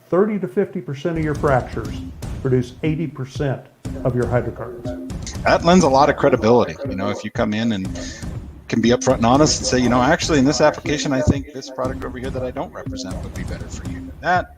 30 to 50% of your fractures produce 80% of your hydrocarbons. That lends a lot of credibility. You know, if you come in and can be upfront and honest and say, you know, actually in this application, I think this product over here that I don't represent would be better for you. That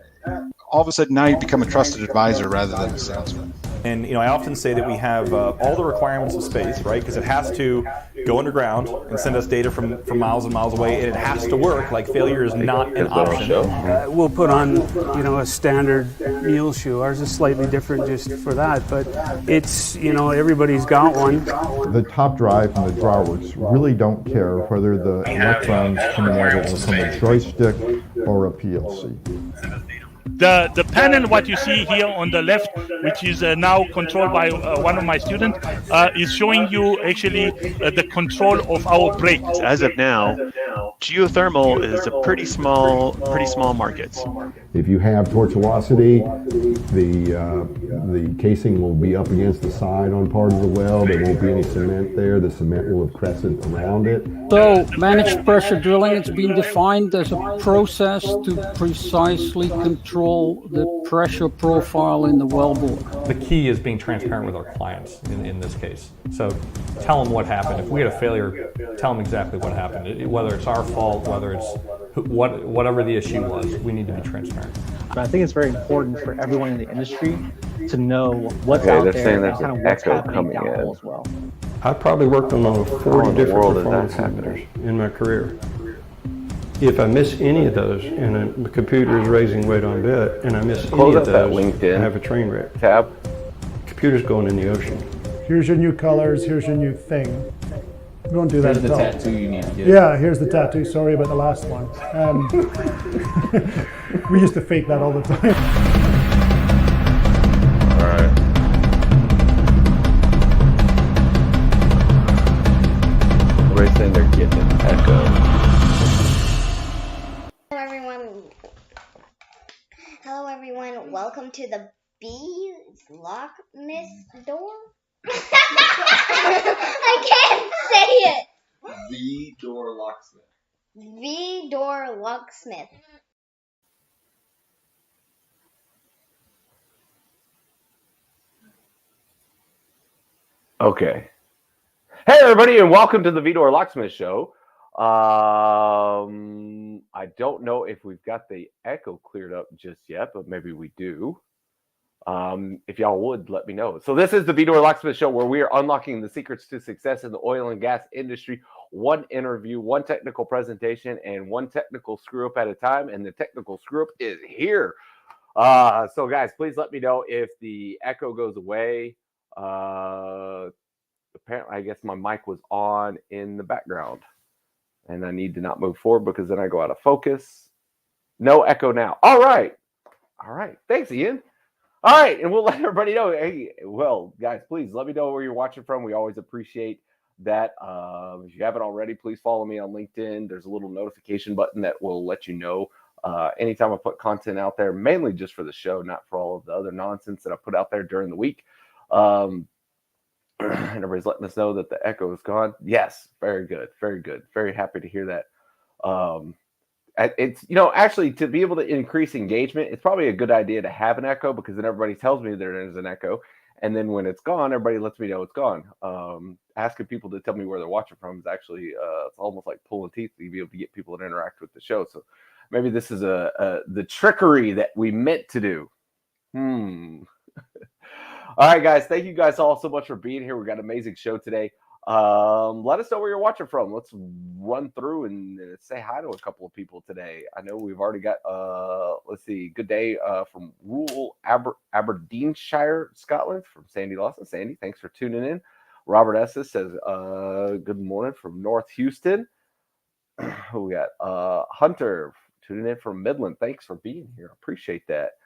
all of a sudden now you become a trusted advisor rather than a salesman. And I often say that we have all the requirements of space, right? Because it has to go underground and send us data from miles and miles away, and it has to work. Like failure is not an option. We'll put on, a standard mule shoe. Ours is slightly different just for that, but it's, everybody's got one. The top drive and the drawers really don't care whether the electrons coming out of it are from a joystick or a PLC. The panel, what you see here on the left, which is now controlled by one of my students, is showing you actually the control of our brakes. As of now, geothermal is a pretty small market. If you have tortuosity, the casing will be up against the side on part of the well. There won't be any cement there. The cement will have crescent around it. So, managed pressure drilling, it's been defined as a process to precisely control the pressure profile in the wellbore. The key is being transparent with our clients in this case. So tell them what happened. If we had a failure, tell them exactly what happened. Whether it's our fault, whether it's whatever the issue was, we need to be transparent. But I think it's very important for everyone in the industry to know what's out there and kind of what's happening downhole as well. I've probably worked on over 40 different performance indicators in my career. If I miss any of those and the computer is raising weight on bit and I miss any of those, I have a train wreck. Tab. Computer's going in the ocean. Here's your new colors, here's your new thing. We don't do that at all. Here's the tattoo you need to get. Yeah, here's the tattoo. Sorry about the last one. We used to fake that all the time. All right. Everybody's saying they're getting an echo. Hello everyone, welcome to the Locksmith door. I can't say it. V-door locksmith. V-door locksmith. Okay. Hey everybody, and welcome to the V-door locksmith show. I don't know if we've got the echo cleared up just yet, but maybe we do. If y'all would let me know. So this is the V-door locksmith show, where we are unlocking the secrets to success in the oil and gas industry. One interview, one technical presentation, and one technical screw up at a time. And the technical screw up is here. So guys, please let me know if the echo goes away. Apparently, I guess my mic was on in the background. And I need to not move forward because then I go out of focus. No echo now. All right. All right. Thanks, Ian. All right. And we'll let everybody know. Hey, well, guys, please let me know where you're watching from. We always appreciate that. If you haven't already, please follow me on LinkedIn. There's a little notification button that will let you know anytime I put content out there, mainly just for the show, not for all of the other nonsense that I put out there during the week. And everybody's letting us know that the echo is gone. Yes, very good, very good. Very happy to hear that. It's, actually to be able to increase engagement, it's probably a good idea to have an echo, because then everybody tells me there is an echo. And then when it's gone, everybody lets me know it's gone. Asking people to tell me where they're watching from is actually, it's almost like pulling teeth to be able to get people to interact with the show. So maybe this is the trickery that we meant to do. All right, guys. Thank you guys all so much for being here. We got an amazing show today. Let us know where you're watching from. Let's run through and say hi to a couple of people today. I know we've already got, let's see, good day from rural Aberdeenshire, Scotland, from Sandy Lawson. Sandy, thanks for tuning in. Robert Esses says, good morning from North Houston. We got Hunter tuning in from Midland. Thanks for being here. Appreciate that.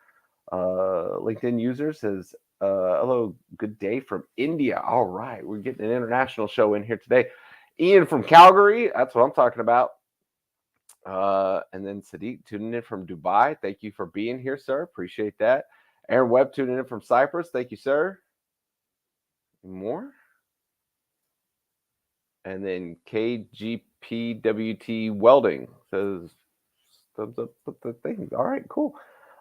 LinkedIn user says, hello, good day from India. All right, we're getting an international show in here today. Ian from Calgary, that's what I'm talking about. And then Sadiq tuning in from Dubai. Thank you for being here, sir. Appreciate that. Aaron Webb tuning in from Cyprus. Thank you, sir. More. And then KGPWT Welding says, thumbs up with the thing. All right, cool.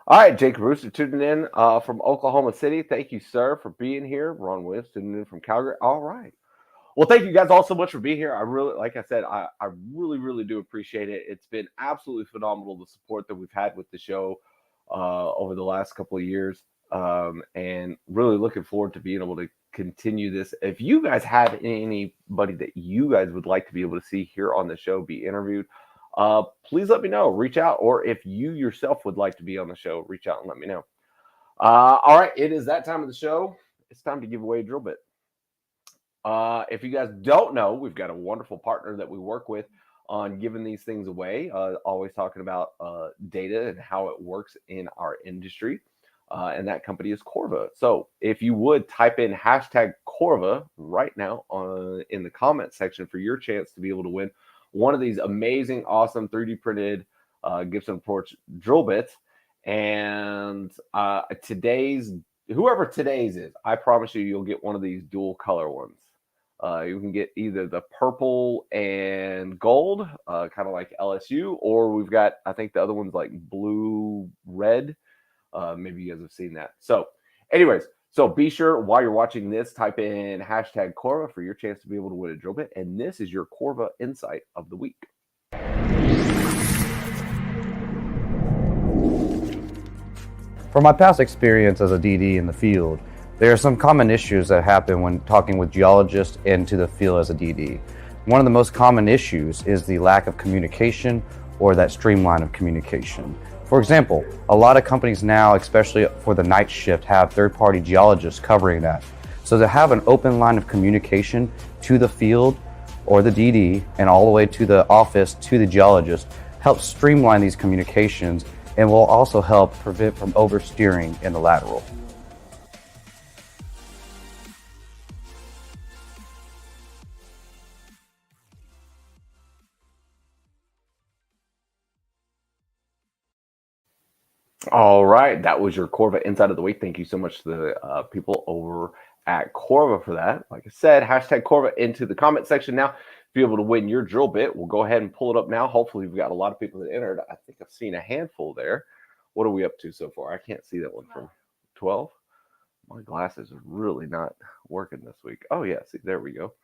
All right, Jake Rooster tuning in from Oklahoma City. Thank you, sir, for being here. Ron Williams tuning in from Calgary. All right. Well, thank you guys all so much for being here. I really, like I said, I really do appreciate it. It's been absolutely phenomenal, the support that we've had with the show over the last couple of years. And really looking forward to being able to continue this. If you guys have anybody that you guys would like to be able to see here on the show be interviewed, please let me know. Reach out, or if you yourself would like to be on the show, reach out and let me know. All right, it is that time of the show. It's time to give away a drill bit. If you guys don't know, we've got a wonderful partner that we work with on giving these things away. Always talking about data and how it works in our industry. And that company is Corva. So if you would type in hashtag Corva right now in the comment section for your chance to be able to win one of these amazing, awesome 3D printed Gibson Approach drill bits. And whoever today's is, I promise you'll get one of these dual color ones. You can get either the purple and gold, kind of like LSU, or we've got, I think the other one's like blue, red. Maybe you guys have seen that. So anyways, so be sure while you're watching this, type in hashtag Corva for your chance to be able to win a drill bit. And this is your Corva Insight of the week. From my past experience as a DD in the field, there are some common issues that happen when talking with geologists into the field as a DD. One of the most common issues is the lack of communication or that streamline of communication. For example, a lot of companies now, especially for the night shift, have third-party geologists covering that. So to have an open line of communication to the field or the DD and all the way to the office to the geologist helps streamline these communications and will also help prevent from oversteering in the lateral. All right, that was your Corva Insight of the Week. Thank you so much to the people over at Corva for that. Like I said, hashtag Corva into the comment section now. Be able to win your drill bit. We'll go ahead and pull it up now. Hopefully, we've got a lot of people that entered. I think I've seen a handful there. What are we up to so far? I can't see that one from 12. My glasses are really not working this week. Oh, yeah, see, there we go.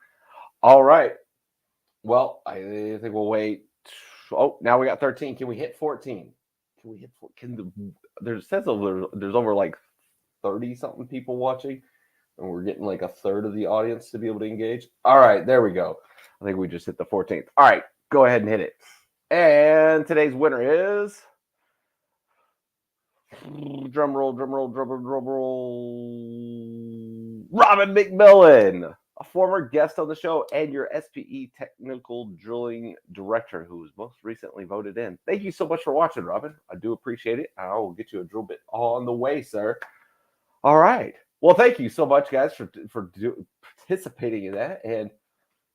All right. Well, I think we'll wait. Oh, now we got 13. Can we hit 14? Can we hit? There's over like 30 something people watching, and we're getting like a third of the audience to be able to engage. All right, there we go. I think we just hit the 14th. All right, go ahead and hit it. And today's winner is drum roll, Robin McMillan, a former guest on the show and your SPE technical drilling director who was most recently voted in. Thank you so much for watching, Robin. I do appreciate it. I will get you a drill bit on the way, sir. All right. Well, thank you so much, guys, for participating in that. And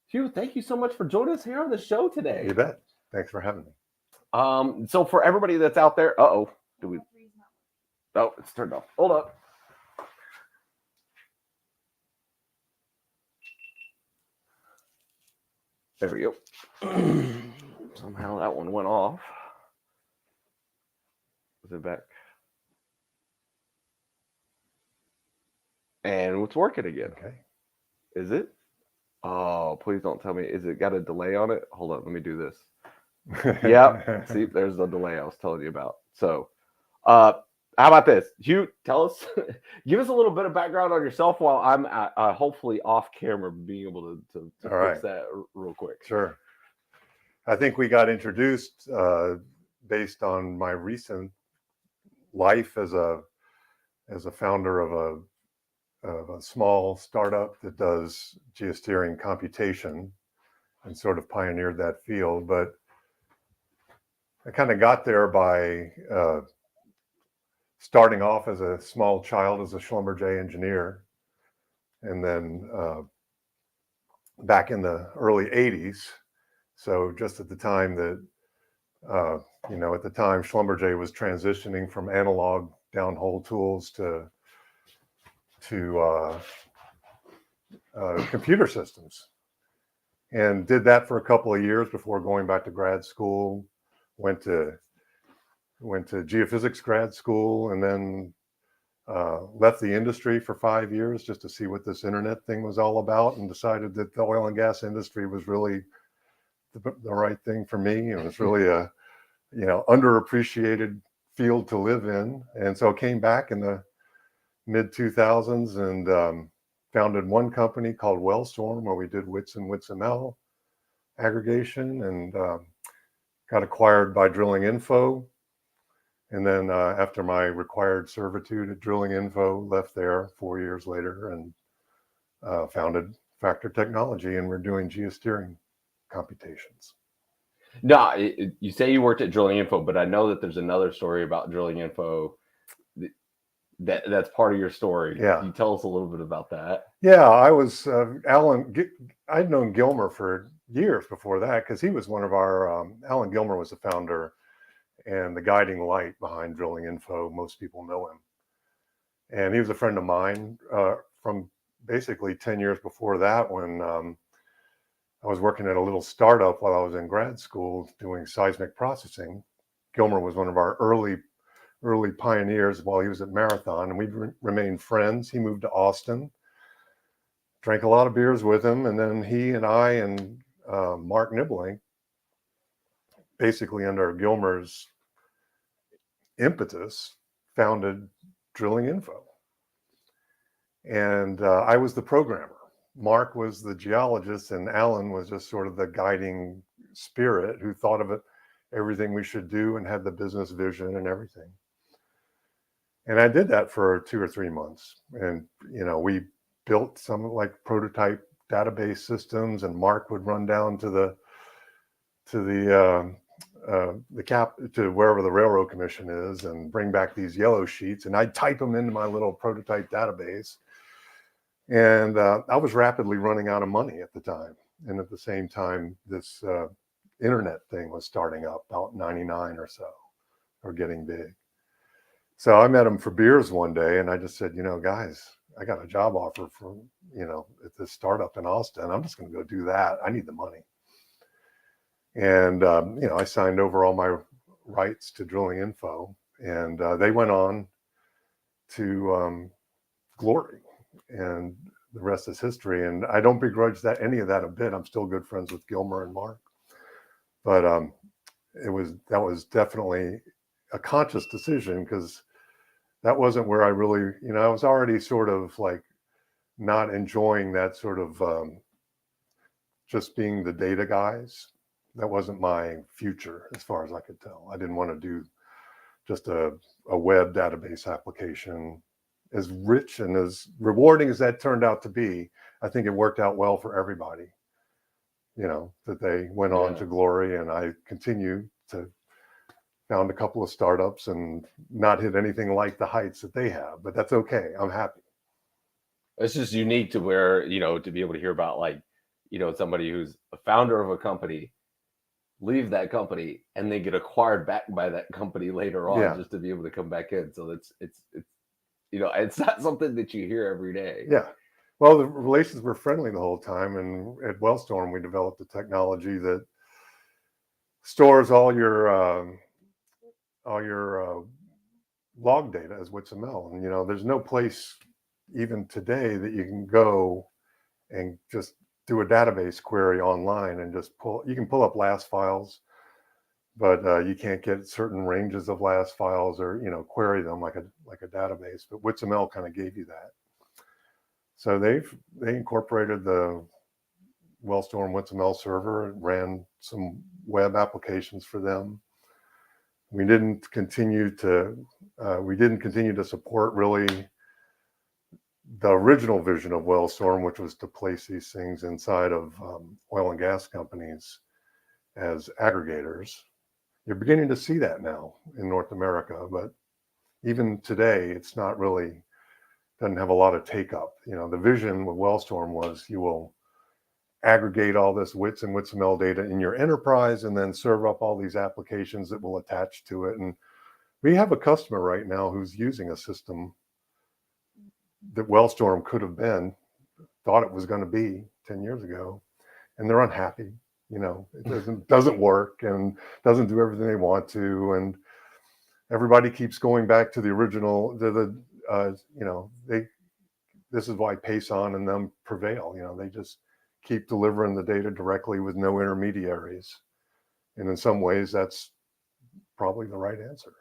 Hugh, thank you so much for joining us here on the show today. You bet. Thanks for having me. So for everybody that's out there, oh, it's turned off. Hold up. There we go. Somehow that one went off. Is it back? And it's working again. Okay. Is it? Oh, please don't tell me. Is it got a delay on it? Hold on. Let me do this. Yep. See, there's the delay I was telling you about. So, how about this? Hugh, tell us, give us a little bit of background on yourself while I'm hopefully off camera being able to fix that real quick. Sure. I think we got introduced based on my recent life as a founder of a small startup that does geosteering computation and sort of pioneered that field. But I kind of got there by starting off as a small child as a Schlumberger engineer. And then back in the early 80s, so just at the time that, at the time Schlumberger was transitioning from analog downhole tools to computer systems, and did that for a couple of years before going back to grad school. Went to went to geophysics grad school, and then left the industry for 5 years just to see what this internet thing was all about, and decided that the oil and gas industry was really the right thing for me. It was really a, underappreciated field to live in. And so I came back in the mid 2000s and founded one company called Wellstorm, where we did WITS and WITSML aggregation, and got acquired by Drilling Info. And then after my required servitude at Drilling Info, left there 4 years later and founded Factor Technology, and we're doing geosteering computations. No, you say you worked at Drilling Info, but I know that there's another story about Drilling Info that's part of your story. Yeah. Can you tell us a little bit about that? Yeah, I was I'd known Gilmer for years before that, because he was one of our, Alan Gilmer was the founder and the guiding light behind Drilling Info. Most people know him. And he was a friend of mine from basically 10 years before that, when I was working at a little startup while I was in grad school doing seismic processing. Gilmer was one of our early pioneers while he was at Marathon, and we remained friends. He moved to Austin, drank a lot of beers with him, and then he and I and Mark Nibbling, basically under Gilmer's impetus, founded Drilling Info. And I was the programmer. Mark was the geologist, and Alan was just sort of the guiding spirit who thought of everything we should do and had the business vision and everything. And I did that for 2 or 3 months. And, we built some like prototype database systems, and Mark would run down to wherever the Railroad Commission is and bring back these yellow sheets, and I'd type them into my little prototype database. And I was rapidly running out of money at the time. And at the same time, this internet thing was starting up, about 99 or so, or getting big. So I met him for beers one day, and I just said, guys, I got a job offer for, at this startup in Austin. I'm just going to go do that. I need the money. And, I signed over all my rights to Drilling Info, and they went on to glory, and the rest is history. And I don't begrudge any of that a bit. I'm still good friends with Gilmer and Mark, but that was definitely a conscious decision, because that wasn't where I really, I was already sort of like not enjoying that sort of just being the data guys. That wasn't my future as far as I could tell. I didn't want to do just a web database application. As rich and as rewarding as that turned out to be, I think it worked out well for everybody, that they went on to glory. And I continue to found a couple of startups and not hit anything like the heights that they have, but that's okay. I'm happy. It's just unique to where, to be able to hear about somebody who's a founder of a company, leave that company, and then get acquired back by that company later on, just to be able to come back in. So it's it's not something that you hear every day. Yeah. Well, the relations were friendly the whole time. And at Wellstorm, we developed a technology that stores all your log data as WITSML. And, there's no place even today that you can go and just do a database query online and just you can pull up LAS files, but you can't get certain ranges of LAS files or, query them like a database. But WITSML kind of gave you that. So they incorporated the Wellstorm WITSML server and ran some web applications for them. We didn't continue to support really the original vision of Wellstorm, which was to place these things inside of oil and gas companies as aggregators. You're beginning to see that now in North America, but even today, it's not really, doesn't have a lot of take up. The vision with Wellstorm was you will aggregate all this WITS and WITSML data in your enterprise and then serve up all these applications that will attach to it. And we have a customer right now who's using a system that Wellstorm could have been, thought it was going to be 10 years ago, and they're unhappy. It doesn't work and doesn't do everything they want to. And everybody keeps going back to the original, this is why Payson and them prevail. They just keep delivering the data directly with no intermediaries. And in some ways, that's probably the right answer.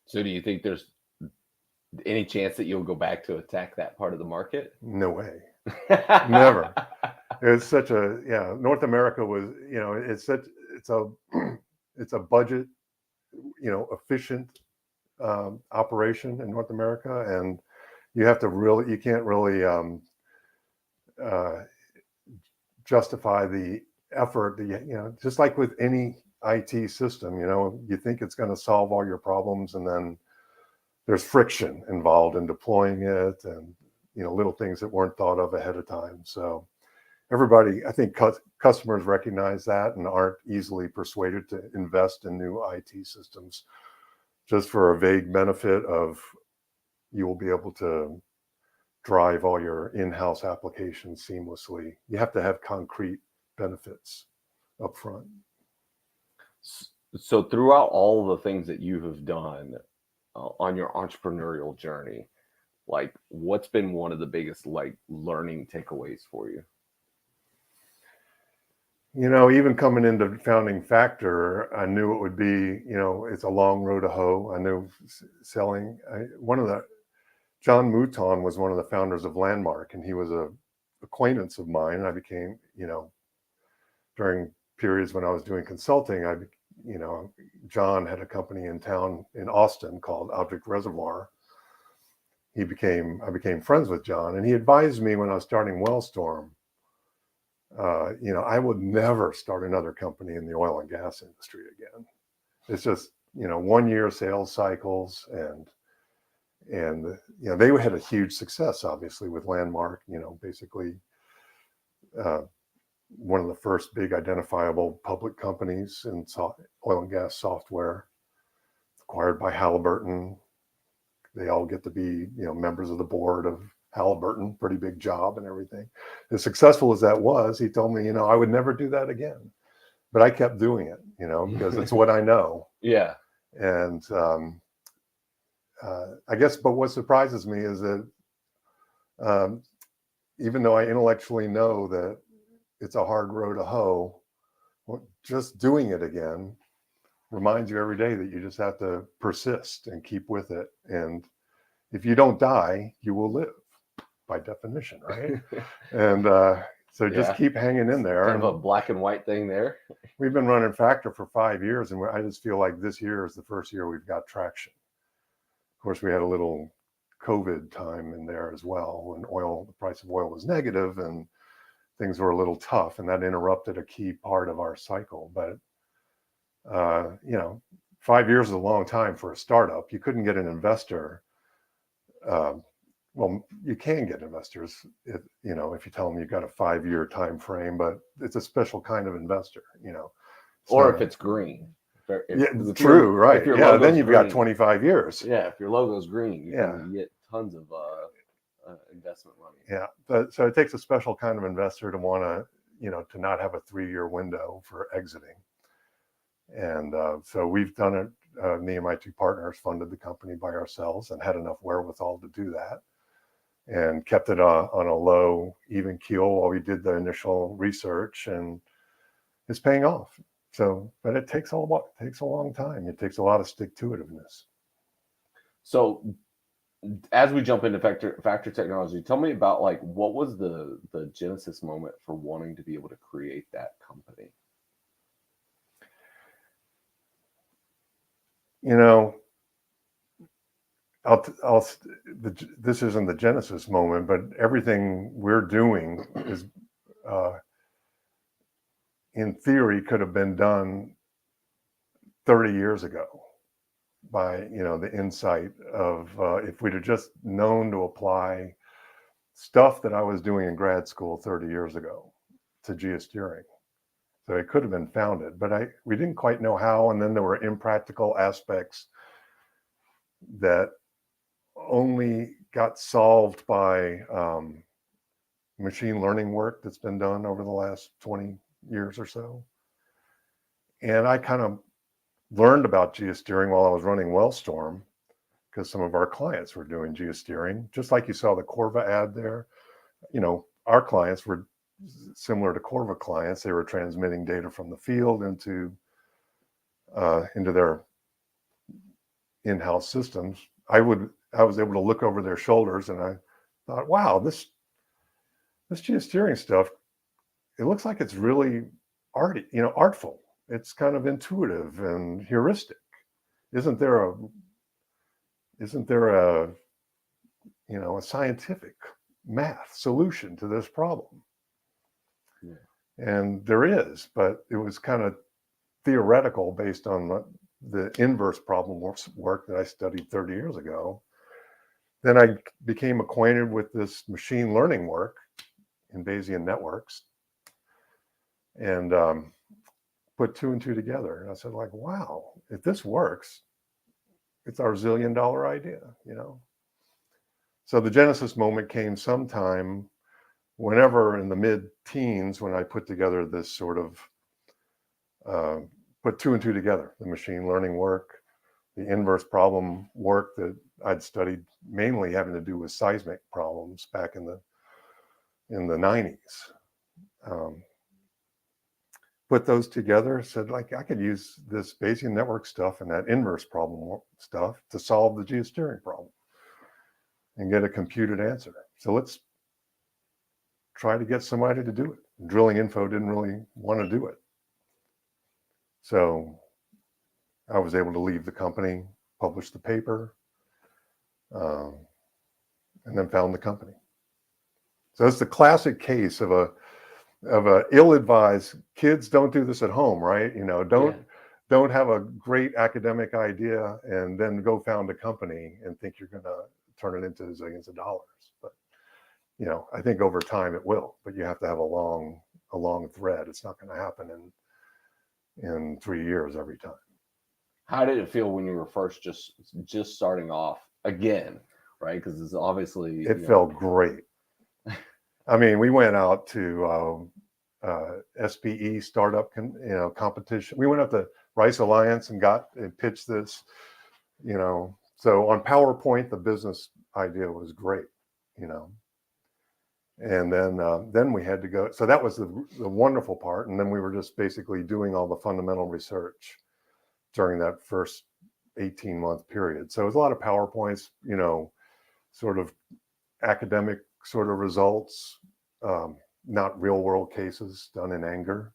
So do you think there's any chance that you'll go back to attack that part of the market? No way. Never. It's such a, North America was, it's a budget, efficient operation in North America. And you can't really justify the effort, just like with any IT system, you think it's going to solve all your problems, and then there's friction involved in deploying it, and little things that weren't thought of ahead of time. So everybody, I think customers recognize that and aren't easily persuaded to invest in new IT systems just for a vague benefit of you will be able to drive all your in-house applications seamlessly. You have to have concrete benefits up front. So throughout all the things that you have done on your entrepreneurial journey, like what's been one of the biggest learning takeaways for you? Even coming into founding Factor, I knew it would be, it's a long road to hoe. I knew selling. John Mouton was one of the founders of Landmark, and he was a acquaintance of mine. I became, during periods when I was doing consulting, John had a company in town in Austin called Object Reservoir. I became friends with John, and he advised me when I was starting Wellstorm, I would never start another company in the oil and gas industry again. It's just, 1 year sales cycles, and they had a huge success, obviously, with Landmark, basically one of the first big identifiable public companies in oil and gas software, acquired by Halliburton. They all get to be, members of the board of Halliburton, pretty big job and everything. As successful as that was, he told me, I would never do that again. But I kept doing it, because it's what I know. Yeah. And I guess, but what surprises me is that even though I intellectually know that it's a hard road to hoe, just doing it again reminds you every day that you just have to persist and keep with it. And if you don't die, you will live, by definition, right? And so just keep hanging in there. Kind of a black and white thing there. We've been running Factor for 5 years, and I just feel like this year is the first year we've got traction. Of course, we had a little COVID time in there as well, when the price of oil was negative and things were a little tough, and that interrupted a key part of our cycle. But 5 years is a long time for a startup. You couldn't get an investor. Well, you can get investors if you tell them you've got a 5-year time frame, but it's a special kind of investor, Or if it's green. True, right. Yeah, then you've got 25 years. Yeah, if your logo's green, you can get tons of investment money. Yeah, but so it takes a special kind of investor to want to, to not have a 3-year window for exiting. And so we've done it. Me and my 2 partners funded the company by ourselves and had enough wherewithal to do that, and kept it on a low, even keel while we did the initial research, and it's paying off. So, but it takes a long time. It takes a lot of stick-to-itiveness. So, as we jump into Factor Technology, tell me about what was the genesis moment for wanting to be able to create that company? This isn't the genesis moment, but everything we're doing is, in theory, could have been done 30 years ago by, the insight of, if we'd have just known to apply stuff that I was doing in grad school 30 years ago to geosteering. So it could have been founded, but we didn't quite know how. And then there were impractical aspects that only got solved by machine learning work that's been done over the last 20 years or so. And I kind of learned about geosteering while I was running Wellstorm, because some of our clients were doing geosteering, just like you saw the Corva ad there. You know, our clients were similar to Corva clients. They were transmitting data from the field into their in-house systems. I was able to look over their shoulders, and I thought, wow, this geosteering stuff, it looks like it's really artful. It's kind of intuitive and heuristic. Isn't there a a scientific math solution to this problem? Yeah. And there is, but it was kind of theoretical based on the inverse problem work that I studied 30 years ago. Then I became acquainted with this machine learning work in Bayesian networks, and put two and two together. And I said, like, wow, if this works, it's our $1 zillion idea, you know? So the genesis moment came sometime whenever in the mid-teens, when I put together this sort of, put two and two together, the machine learning work, the inverse problem work that I'd studied, mainly having to do with seismic problems back in the 90s. Put those together, said, like, I could use this Bayesian network stuff and that inverse problem stuff to solve the geosteering problem and get a computed answer. So let's try to get somebody to do it. Drilling Info didn't really want to do it. So I was able to leave the company, publish the paper, and then found the company. So it's the classic case of a ill-advised, kids don't do this at home, right? You know, don't have a great academic idea and then go found a company and think you're going to turn it into zillions of dollars. But, you know, I think over time it will, but you have to have a long thread. It's not going to happen in 3 years every time. How did it feel when you were first just starting off again, right? Because it's obviously... It felt great. I mean, we went out to SPE startup, competition. We went up to Rice Alliance and pitched this, you know. So on PowerPoint, the business idea was great, you know. And then we had to go. So that was the wonderful part. And then we were just basically doing all the fundamental research during that first 18-month period. So it was a lot of PowerPoints, you know, sort of academic sort of results, not real world cases done in anger.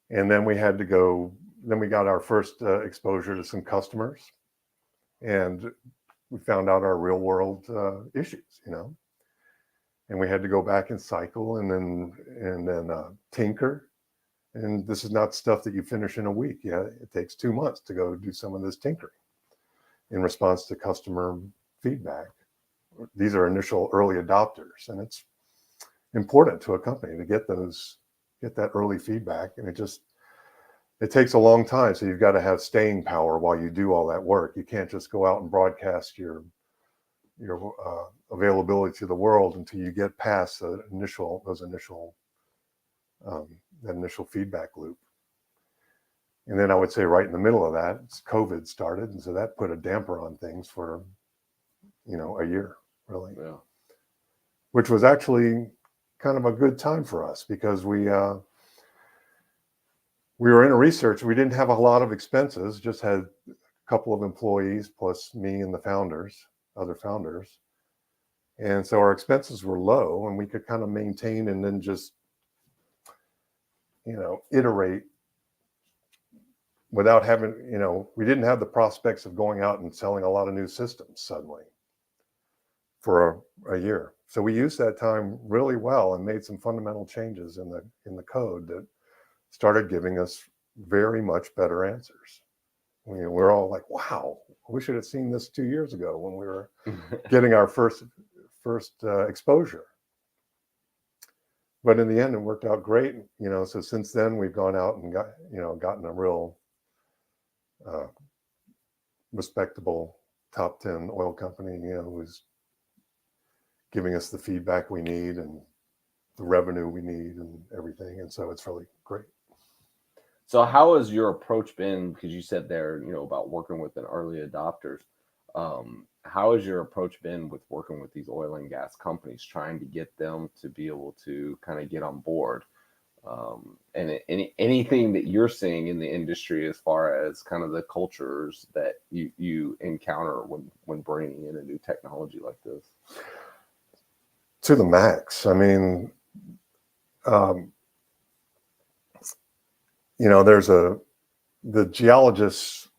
And then we had to go, then we got our first exposure to some customers, and we found out our real world issues, you know, and we had to go back and cycle and then tinker. And this is not stuff that you finish in a week. Yeah, it takes 2 months to go do some of this tinkering in response to customer feedback. These are initial early adopters, and it's important to a company to get that early feedback. And it takes a long time. So you've got to have staying power while you do all that work. You can't just go out and broadcast your availability to the world until you get past that initial feedback loop. And then I would say right in the middle of that, COVID started, and so that put a damper on things for, you know, a year, really. Yeah. Which was actually kind of a good time for us, because we were in a research. We didn't have a lot of expenses, just had a couple of employees plus me and the other founders. And so our expenses were low, and we could kind of maintain and then just, you know, iterate without having, you know, we didn't have the prospects of going out and selling a lot of new systems suddenly for a year. So we used that time really well and made some fundamental changes in the code that started giving us very much better answers. We're all like, wow, we should have seen this 2 years ago when we were getting our first exposure. But in the end, it worked out great. You know, so since then we've gone out and gotten a real respectable top 10 oil company, you know, who's giving us the feedback we need and the revenue we need and everything. And so it's really great. So how has your approach been? Because you said there, you know, about working with an early adopters. How has your approach been with working with these oil and gas companies, trying to get them to be able to kind of get on board? And anything that you're seeing in the industry as far as kind of the cultures that you encounter when bringing in a new technology like this? To the max. I mean, you know, the geologists,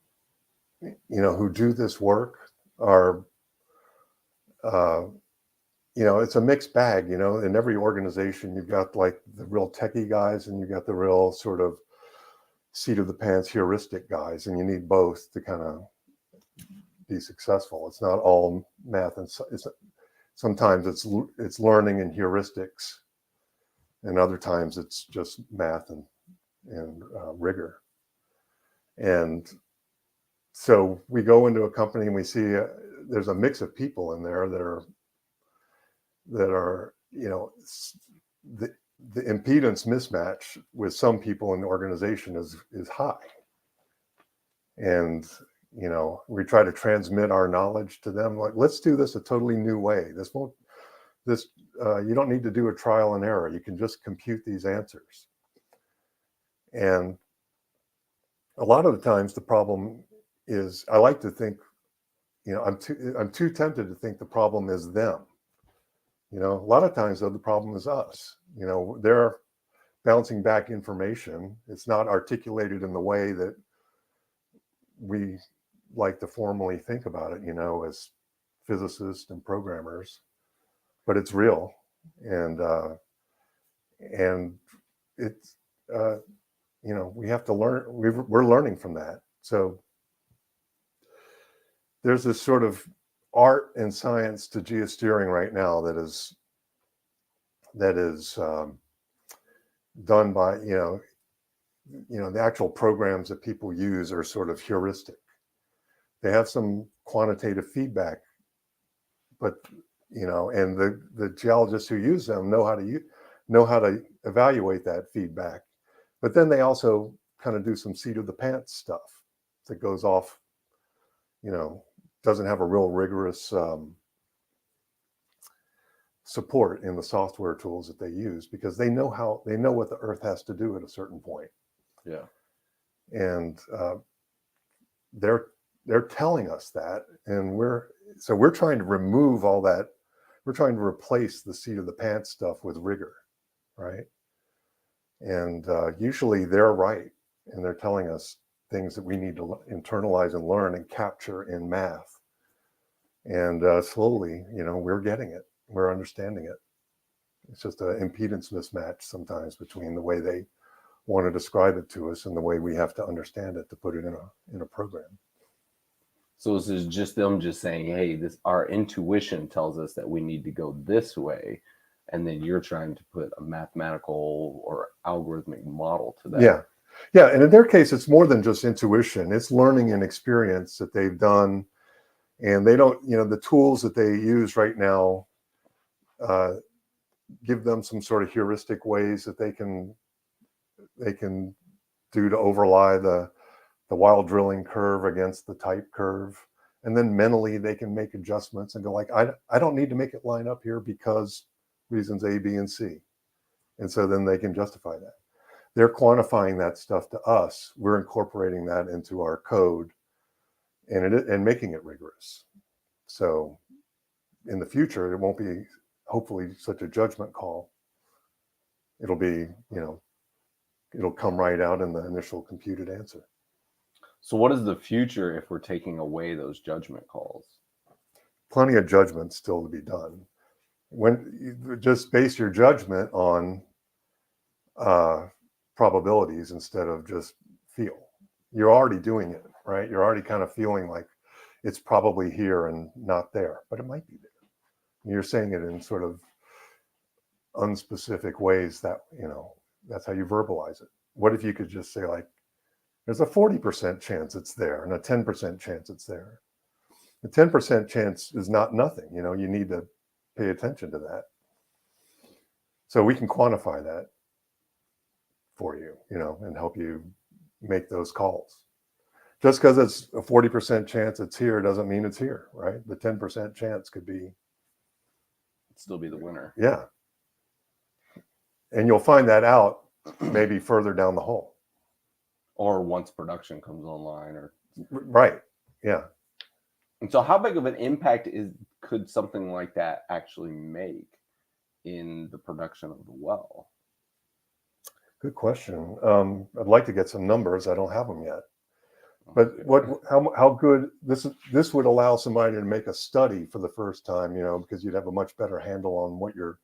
you know, who do this work are, you know, it's a mixed bag. You know, in every organization, you've got like the real techie guys and you've got the real sort of seat of the pants heuristic guys, and you need both to kind of be successful. It's not all math, and sometimes it's learning and heuristics, and other times it's just math and rigor. And so we go into a company and we see there's a mix of people in there that are, you know, the impedance mismatch with some people in the organization is high. And, you know, we try to transmit our knowledge to them, like, let's do this a totally new way. You don't need to do a trial and error. You can just compute these answers. And a lot of the times the problem is, I like to think, you know, I'm too tempted to think the problem is them. You know, a lot of times though, the problem is us. You know, they're bouncing back information. It's not articulated in the way that we like to formally think about it, you know, as physicists and programmers, but it's real. And it's, you know, we have to learn, we're learning from that. So there's this sort of art and science to geosteering right now that is done by, you know, the actual programs that people use are sort of heuristic. They have some quantitative feedback, but, you know, and the geologists who use them know how to evaluate that feedback. But then they also kind of do some seat of the pants stuff that goes off, you know, doesn't have a real rigorous support in the software tools that they use, because they know what the earth has to do at a certain point. Yeah. And they're telling us that, and we're trying to remove all that. We're trying to replace the seat of the pants stuff with rigor, right? And usually they're right, and they're telling us things that we need to internalize and learn and capture in math. And slowly, you know, we're getting it. We're understanding it. It's just an impedance mismatch sometimes between the way they want to describe it to us and the way we have to understand it to put it in a program. So this is just them just saying, hey, our intuition tells us that we need to go this way, and then you're trying to put a mathematical or algorithmic model to that. Yeah. Yeah. And in their case, it's more than just intuition. It's learning and experience that they've done. And they don't, you know, the tools that they use right now give them some sort of heuristic ways that they can do to overlay the wild drilling curve against the type curve. And then mentally they can make adjustments and go like, I don't need to make it line up here because reasons A, B, and C. And so then they can justify that. They're quantifying that stuff to us. We're incorporating that into our code and making it rigorous. So in the future, it won't be hopefully such a judgment call. It'll be, you know, it'll come right out in the initial computed answer. So what is the future if we're taking away those judgment calls? Plenty of judgment still to be done. When you just base your judgment on probabilities instead of just feel. You're already doing it, right? You're already kind of feeling like it's probably here and not there, but it might be there. You're saying it in sort of unspecific ways that, you know, that's how you verbalize it. What if you could just say like, there's a 40% chance it's there and a 10% chance it's there. The 10% chance is not nothing, you know, you need to pay attention to that. So we can quantify that for you, you know, and help you make those calls. Just because it's a 40% chance it's here doesn't mean it's here, right? The 10% chance could be still be the winner. Yeah. And you'll find that out maybe further down the hole. Or once production comes online, or right. Yeah. And so how big of an impact could something like that actually make in the production of the well? Good question. I'd like to get some numbers. I don't have them yet. But how good this would allow somebody to make a study for the first time, because you'd have a much better handle on what your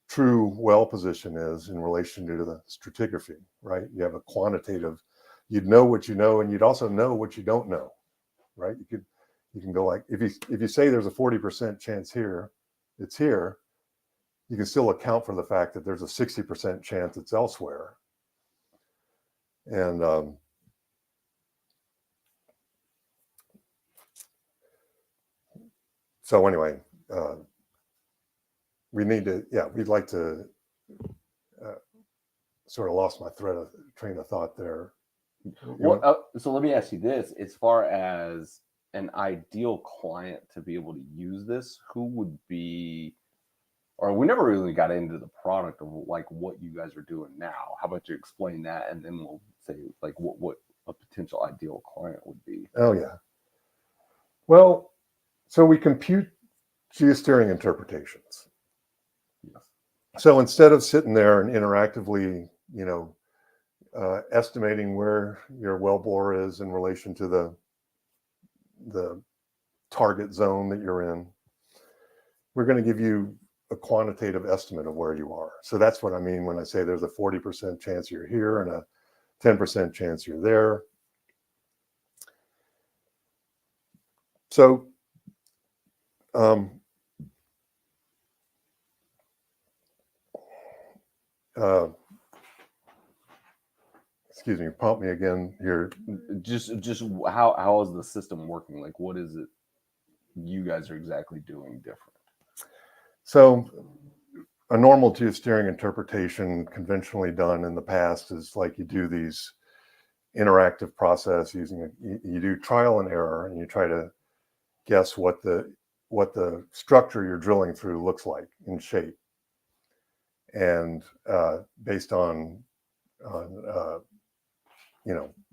true well position is in relation to the stratigraphy, right? You have a quantitative, you'd know what you know, and you'd also know what you don't know, right? You can go like, if you say there's a 40% chance here, it's here, you can still account for the fact that there's a 60% chance it's elsewhere. And so anyway, we'd like to sort of lost my train of thought there. Well, so let me ask you this: as far as an ideal client to be able to use this, who would be? Or we never really got into the product of like what you guys are doing now. How about you explain that, and then we'll say like what a potential ideal client would be. Oh yeah. Well, so we compute geosteering interpretations. Yes. So instead of sitting there and interactively, estimating where your wellbore is in relation to the target zone that you're in, we're going to give you a quantitative estimate of where you are. So that's what I mean when I say there's a 40% chance you're here and a 10% chance you're there. So excuse me, prompt me again here. Just how is the system working? Like, what is it you guys are exactly doing different? So a normal geosteering interpretation conventionally done in the past is like you do these interactive process using you do trial and error, and you try to guess what the structure you're drilling through looks like in shape, and based on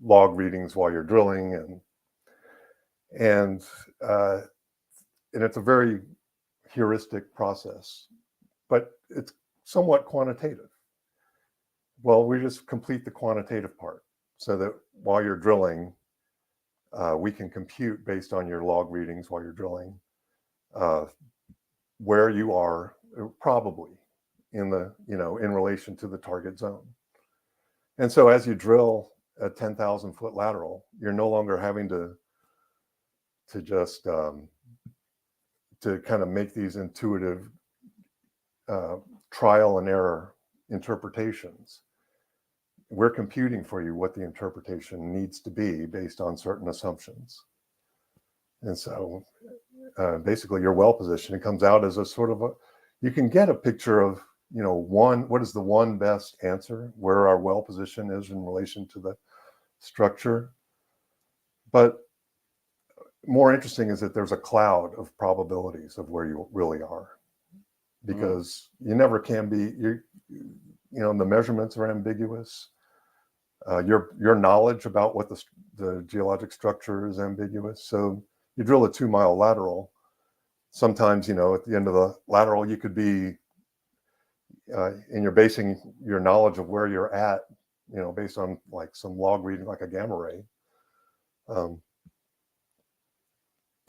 log readings while you're drilling, and it's a very heuristic process, but it's somewhat quantitative. Well, we just complete the quantitative part so that while you're drilling, we can compute based on your log readings while you're drilling where you are probably in relation to the target zone. And so as you drill a 10,000 foot lateral, you're no longer having to just to kind of make these intuitive trial and error interpretations. We're computing for you what the interpretation needs to be based on certain assumptions. And so basically your well position, it comes out as a sort of you can get a picture of, what is the one best answer, where our well position is in relation to the structure. But more interesting is that there's a cloud of probabilities of where you really are, because you never can be, the measurements are ambiguous. Your knowledge about what the geologic structure is ambiguous. So you drill a 2 mile lateral, sometimes, at the end of the lateral, you could be, and you're basing your knowledge of where you're at, based on like some log reading, like a gamma ray.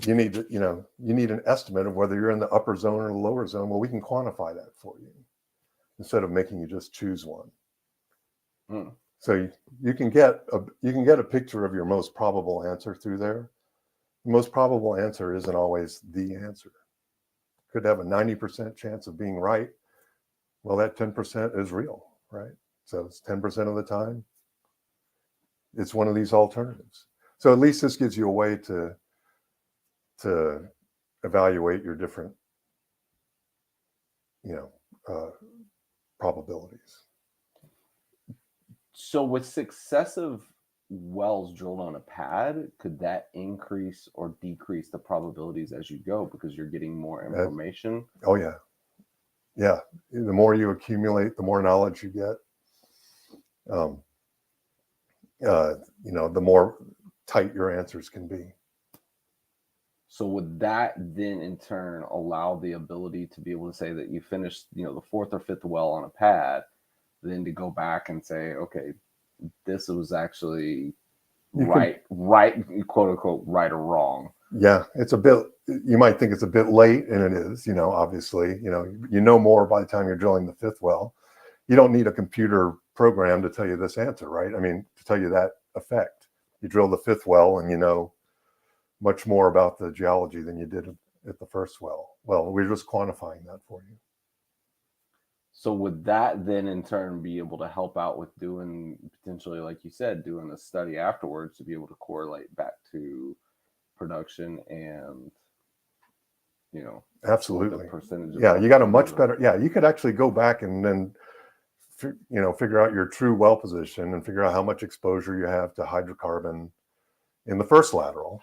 You need an estimate of whether you're in the upper zone or the lower zone. Well, we can quantify that for you instead of making you just choose one. So you can get a picture of your most probable answer through there. The most probable answer isn't always the answer. Could have a 90% chance of being right. Well, that 10% is real, right? So it's 10% of the time. It's one of these alternatives. So at least this gives you a way to evaluate your different, probabilities. So with successive wells drilled on a pad, could that increase or decrease the probabilities as you go because you're getting more information? Oh yeah. Yeah. The more you accumulate, the more knowledge you get. You know, the more tight your answers can be. So would that then in turn allow the ability to be able to say that you finished, you know, the fourth or fifth well on a pad, then to go back and say, okay, this was actually right, quote unquote, right or wrong? Yeah, it's a bit, you might think it's a bit late, and it is, you know, obviously, you know more by the time you're drilling the fifth well. You don't need a computer program to tell you this answer, right? I mean, to tell you that effect. You drill the fifth well and you know much more about the geology than you did at the first well. Well, we're just quantifying that for you. So would that then in turn be able to help out with doing, potentially, like you said, doing a study afterwards to be able to correlate back to production and, you know, absolutely, the percentage of you got a much better, you could actually go back and then, you know, figure out your true well position and figure out how much exposure you have to hydrocarbon in the first lateral.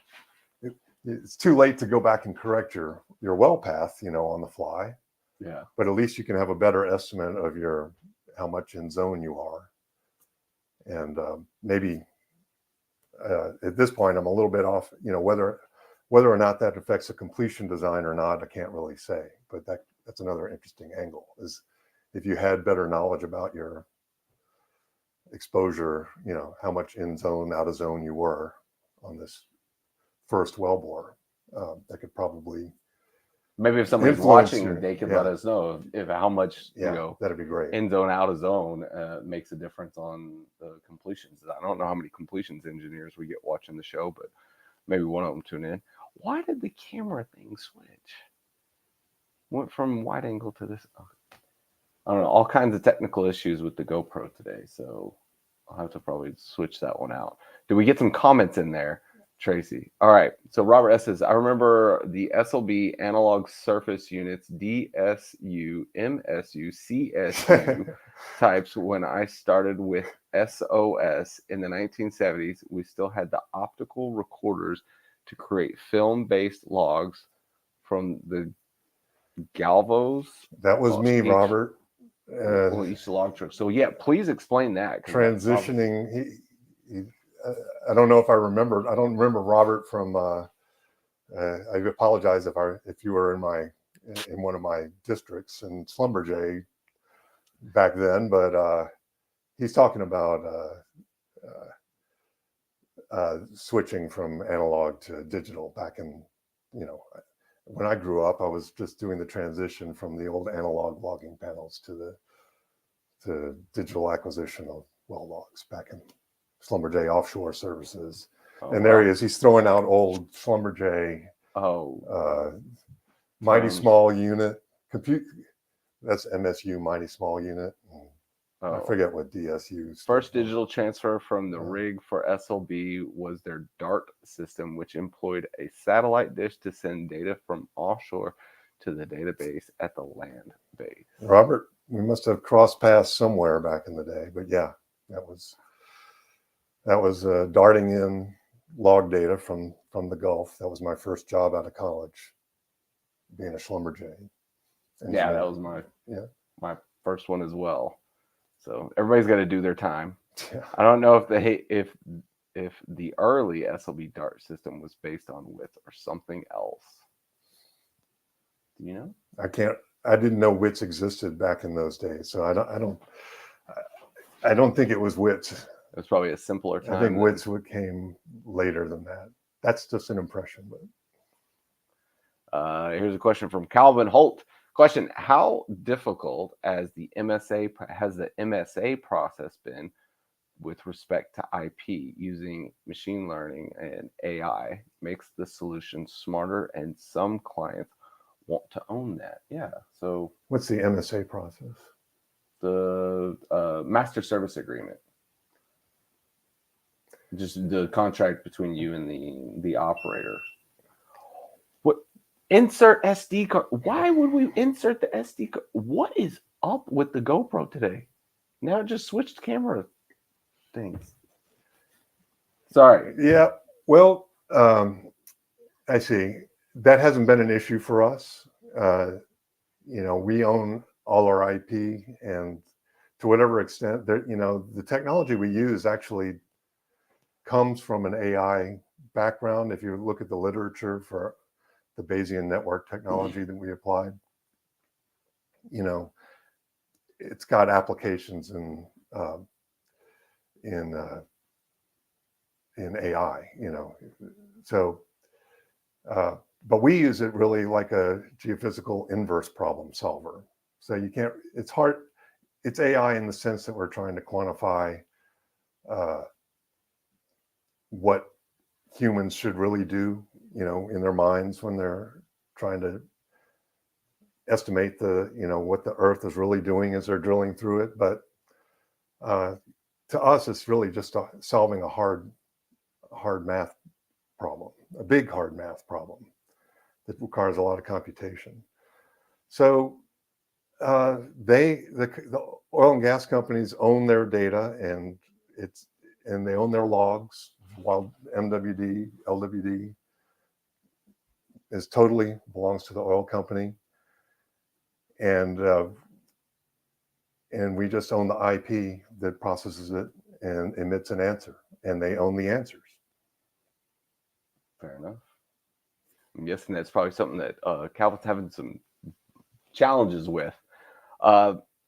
It's too late to go back and correct your well path, you know, on the fly. Yeah. But at least you can have a better estimate of how much in zone you are. And maybe at this point, I'm a little bit off, you know, whether or not that affects the completion design or not, I can't really say. But that's another interesting angle, is if you had better knowledge about your exposure, you know, how much in zone, out of zone you were on this first wellbore, that could probably, maybe if somebody's watching, they could let us know if how much, you know, that'd be great. In zone, out of zone makes a difference on the completions. I don't know how many completions engineers we get watching the show, but maybe one of them tune in. Why did the camera thing switch? Went from wide angle to this. Oh, I don't know, all kinds of technical issues with the GoPro today, so I'll have to probably switch that one out. Did we get some comments in there, Tracy? All right, so Robert S says, I remember the SLB analog surface units, DSU, MSU, CSU types when I started with SOS in the 1970s. We still had the optical recorders to create film-based logs from the Galvos. That was me, Robert. Each log truck. So yeah, please explain that. Transitioning, I don't know if I remember. I don't remember Robert from. I apologize if you were in one of my districts in Schlumberger back then, but he's talking about switching from analog to digital back in, you know, when I grew up. I was just doing the transition from the old analog logging panels to digital acquisition of well logs back in Schlumberger Offshore Services. And there he is. He's throwing out old Schlumberger mighty small unit compute. That's MSU, mighty small unit. I forget what DSU. First digital transfer from the rig for SLB was their DART system, which employed a satellite dish to send data from offshore to the database at the land base. Robert, we must have crossed paths somewhere back in the day, but yeah, that was darting in log data from the Gulf. That was my first job out of college, being a Schlumberger engineer. Yeah, that was my first one as well. So everybody's got to do their time. Yeah. I don't know if the early SLB DART system was based on WITS or something else. Do you know? I didn't know WITS existed back in those days, so I don't think it was WITS. It was probably a simpler time. I think WITS came later than that. That's just an impression. But here's a question from Calvin Holt. Question: how difficult has the MSA process been with respect to IP? Using machine learning and AI makes the solution smarter, and some clients want to own that. Yeah. So what's the MSA process? The master service agreement. Just the contract between you and the operator. What? Insert SD card. Why would we insert the SD card? What is up with the GoPro today? Now it just switched camera things. Sorry. Yeah. Well, I see. That hasn't been an issue for us. We own all our IP, and to whatever extent that, the technology we use actually comes from an AI background. If you look at the literature for the Bayesian network technology that we applied, it's got applications in AI, so but we use it really like a geophysical inverse problem solver. So you can't, it's hard, it's AI in the sense that we're trying to quantify what humans should really do, in their minds when they're trying to estimate what the Earth is really doing as they're drilling through it. But to us, it's really just solving a hard math problem, a big hard math problem that requires a lot of computation. So the oil and gas companies own their data, and they own their logs, while MWD, LWD totally belongs to the oil company. And we just own the IP that processes it and emits an answer, and they own the answers. Fair enough. I'm guessing that's probably something that Calvin's having some challenges with.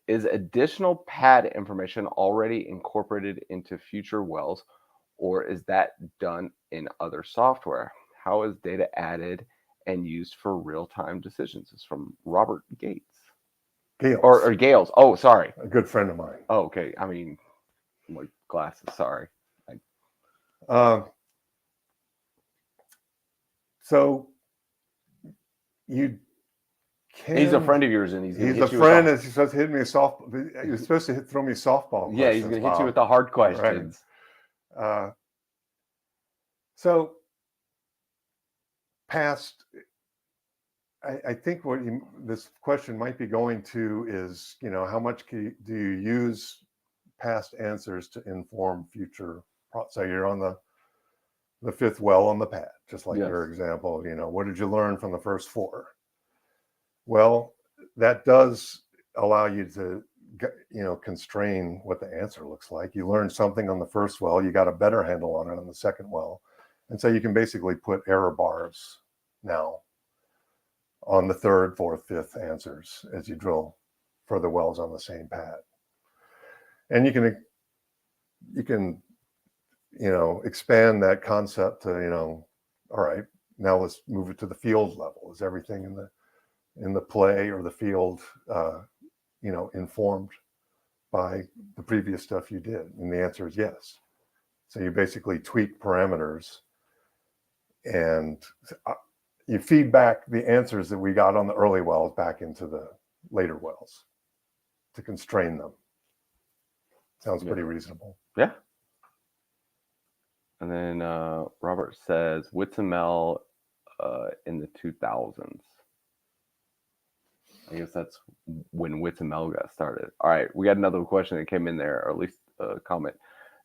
Is additional pad information already incorporated into future wells, or is that done in other software? How is data added and used for real-time decisions? It's from Robert Gates. Gales. Or Gales. Oh, sorry. A good friend of mine. Oh, okay. I mean, my glasses. Sorry. So you can. He's a friend of yours, and he's a friend, and he's supposed to hit me a softball. He was supposed to throw me a softball. Yeah, he's going to hit you with the hard questions. Right. So past. I think what this question might be going to is, how much do you use past answers to inform future? So you're on the fifth well on the pad, just like your example. What did you learn from the first four? Well, that does allow you to, constrain what the answer looks like. You learned something on the first well, you got a better handle on it on the second well, and so you can basically put error bars now on the third, fourth, fifth answers as you drill further wells on the same pad. And you can expand that concept to, all right, now let's move it to the field level. Is everything in the play or the field, informed by the previous stuff you did? And the answer is yes. So you basically tweak parameters, and you feed back the answers that we got on the early wells back into the later wells to constrain them. Sounds pretty reasonable. Yeah. And then Robert says WITSML in the 2000s. I guess that's when WITSML got started. All right, we got another question that came in there, or at least a comment.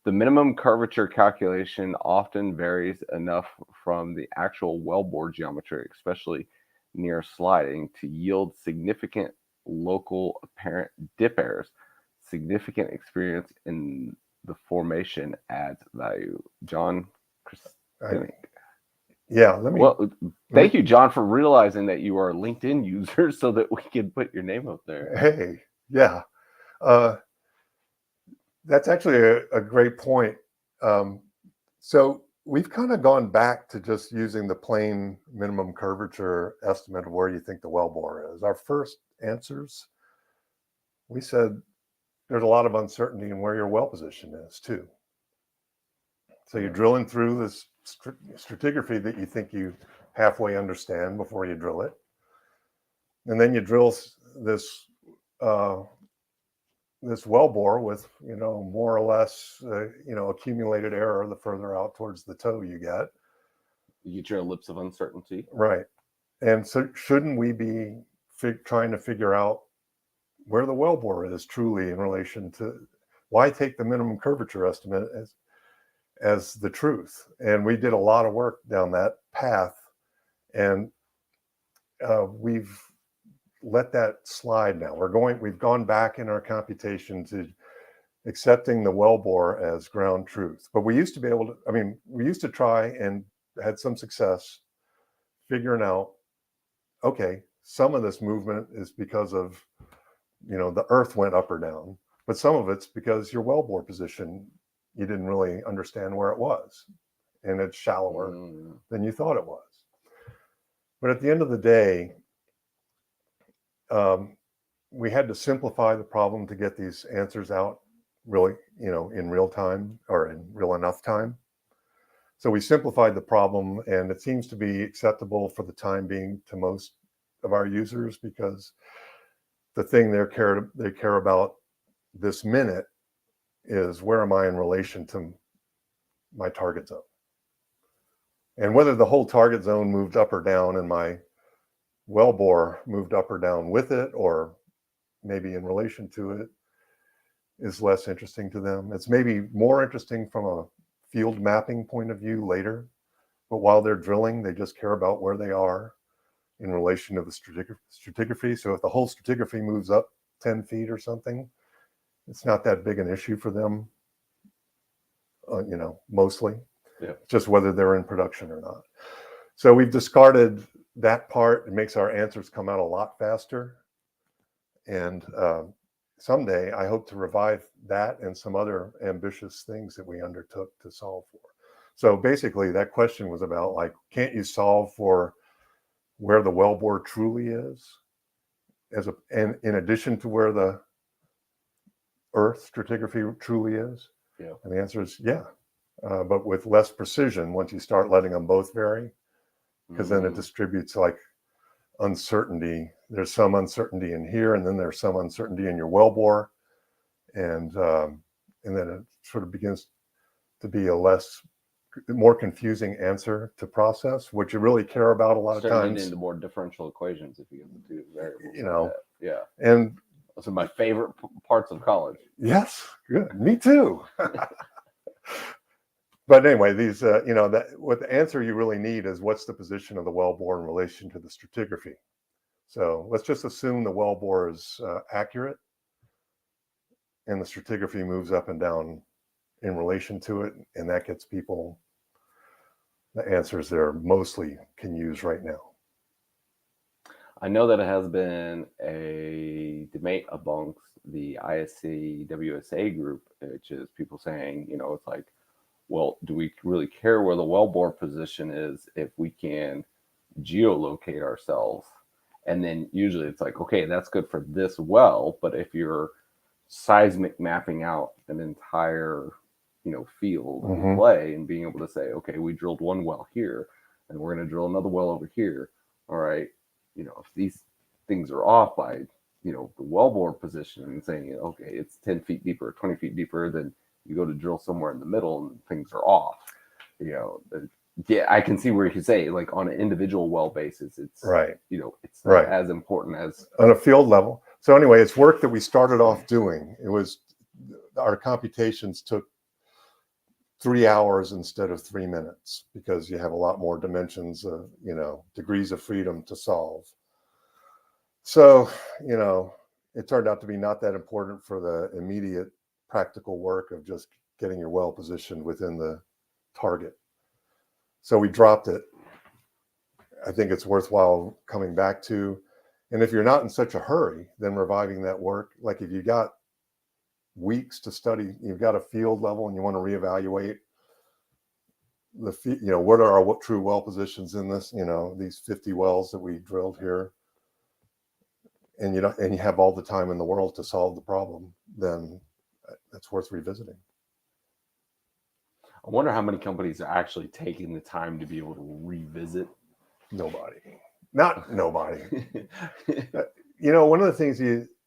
The minimum curvature calculation often varies enough from the actual wellbore geometry, especially near sliding, to yield significant local apparent dip errors. Significant experience in the formation adds value. John Christian. Yeah, let me. Well, thank you, John, for realizing that you are a LinkedIn user so that we can put your name up there. Hey, yeah. That's actually a great point. So we've kind of gone back to just using the plain minimum curvature estimate of where you think the wellbore is. Our first answers, we said there's a lot of uncertainty in where your well position is too. So you're drilling through this stratigraphy that you think you halfway understand before you drill it. And then you drill this wellbore with, more or less, accumulated error the further out towards the toe you get. You get your ellipse of uncertainty. Right. And so shouldn't we be trying to figure out where the wellbore is truly in relation to, why take the minimum curvature estimate as the truth. And we did a lot of work down that path, and we've let that slide now. We've gone back in our computation to accepting the wellbore as ground truth. But we used to be able to, we used to try and had some success figuring out, okay, some of this movement is because of, the earth went up or down, but some of it's because your wellbore position, you didn't really understand where it was, and it's shallower than you thought it was. But at the end of the day, we had to simplify the problem to get these answers out really, in real time or in real enough time. So we simplified the problem, and it seems to be acceptable for the time being to most of our users, because the thing they care about this minute is, where am I in relation to my target zone? And whether the whole target zone moved up or down and my wellbore moved up or down with it, or maybe in relation to it, is less interesting to them. It's maybe more interesting from a field mapping point of view later, but while they're drilling, they just care about where they are in relation to the stratigraphy. So if the whole stratigraphy moves up 10 feet or something, it's not that big an issue for them, mostly. Yeah. Just whether they're in production or not. So we've discarded that part. It makes our answers come out a lot faster. And someday I hope to revive that and some other ambitious things that we undertook to solve for. So basically that question was about, like, can't you solve for where the wellbore truly is, and in addition to where the earth stratigraphy truly is? Yeah. And the answer is yeah, but with less precision once you start letting them both vary, because then it distributes like uncertainty. There's some uncertainty in here, and then there's some uncertainty in your wellbore, and then it sort of begins to be a more confusing answer to process. What you really care about a lot of times, into more differential equations if you get the two variables. Yeah. And those are my favorite parts of college. Yes, good. Me too. But anyway, these, what the answer you really need is, what's the position of the wellbore in relation to the stratigraphy? So let's just assume the wellbore is accurate, and the stratigraphy moves up and down in relation to it, and that gets people the answers they're mostly can use right now. I know that it has been a debate amongst the ISCWSA group, which is people saying, it's like, well, do we really care where the wellbore position is if we can geolocate ourselves? And then usually it's like, okay, that's good for this well, but if you're seismic mapping out an entire, field and play, and being able to say, okay, we drilled one well here, and we're going to drill another well over here. All right, if these things are off by, the wellbore position, and saying, okay, it's 10 feet deeper, 20 feet deeper, then you go to drill somewhere in the middle and things are off. Yeah, I can see where you could say, like, on an individual well basis, it's right. It's not as important as on a field level. So anyway, it's work that we started off doing. It was, our computations took 3 hours instead of 3 minutes, because you have a lot more dimensions of, degrees of freedom to solve. So, it turned out to be not that important for the immediate practical work of just getting your well positioned within the target. So we dropped it. I think it's worthwhile coming back to. And if you're not in such a hurry, then reviving that work, like if you got weeks to study, you've got a field level and you want to reevaluate what are our true well positions in this, these 50 wells that we drilled here, and you have all the time in the world to solve the problem, then that's worth revisiting. I wonder how many companies are actually taking the time to be able to revisit. Nobody. Not nobody. One of the things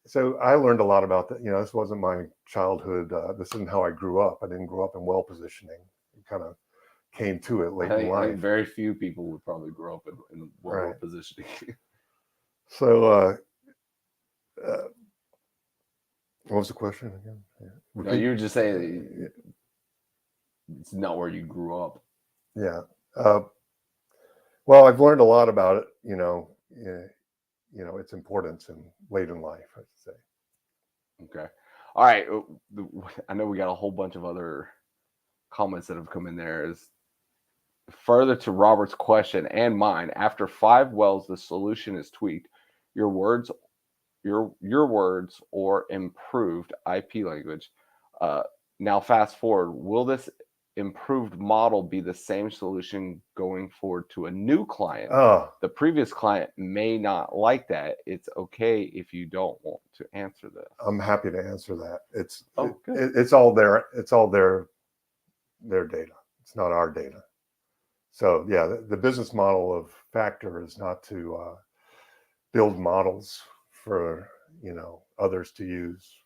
so I learned a lot about that. This wasn't my childhood. This isn't how I grew up. I didn't grow up in well positioning. It kind of came to it late in life. I think very few people would probably grow up in well positioning. So, what was the question again? No, you were just saying it's not where you grew up. Yeah. Well, I've learned a lot about it, its importance in late in life, I'd say. Okay. All right. I know we got a whole bunch of other comments that have come in there. Is further to Robert's question and mine, after 5 wells, the solution is tweaked. Your words or improved IP language. Now fast forward, will this improved model be the same solution going forward to a new client? The previous client may not like that. It's okay if you don't want to answer this. I'm happy to answer that. It's all their data. It's not our data. So yeah, the business model of Factor is not to build models for others to use.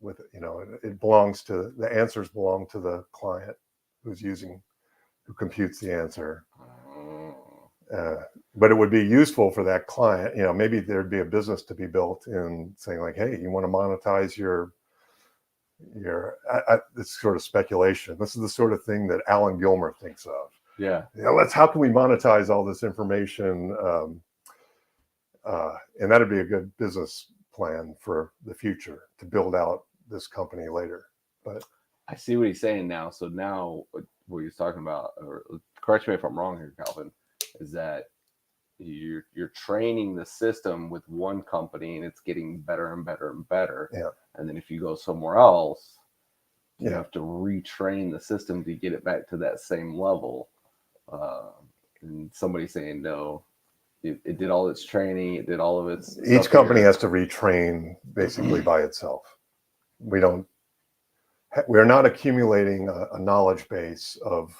With it belongs to the answers belong to the client who computes the answer. But it would be useful for that client. Maybe there'd be a business to be built in saying like, hey, you want to monetize your this sort of speculation. This is the sort of thing that Alan Gilmer thinks of. Yeah. How can we monetize all this information? And that'd be a good business plan for the future to build out this company later. But I see what he's saying now. So now what he's talking about, or correct me if I'm wrong here, Calvin, is that you're training the system with one company and it's getting better and better and better. Yeah. And then if you go somewhere else, you have to retrain the system to get it back to that same level. And somebody's saying no. It did all its training. It did all of its. Each company has to retrain basically by itself. We're not accumulating a knowledge base of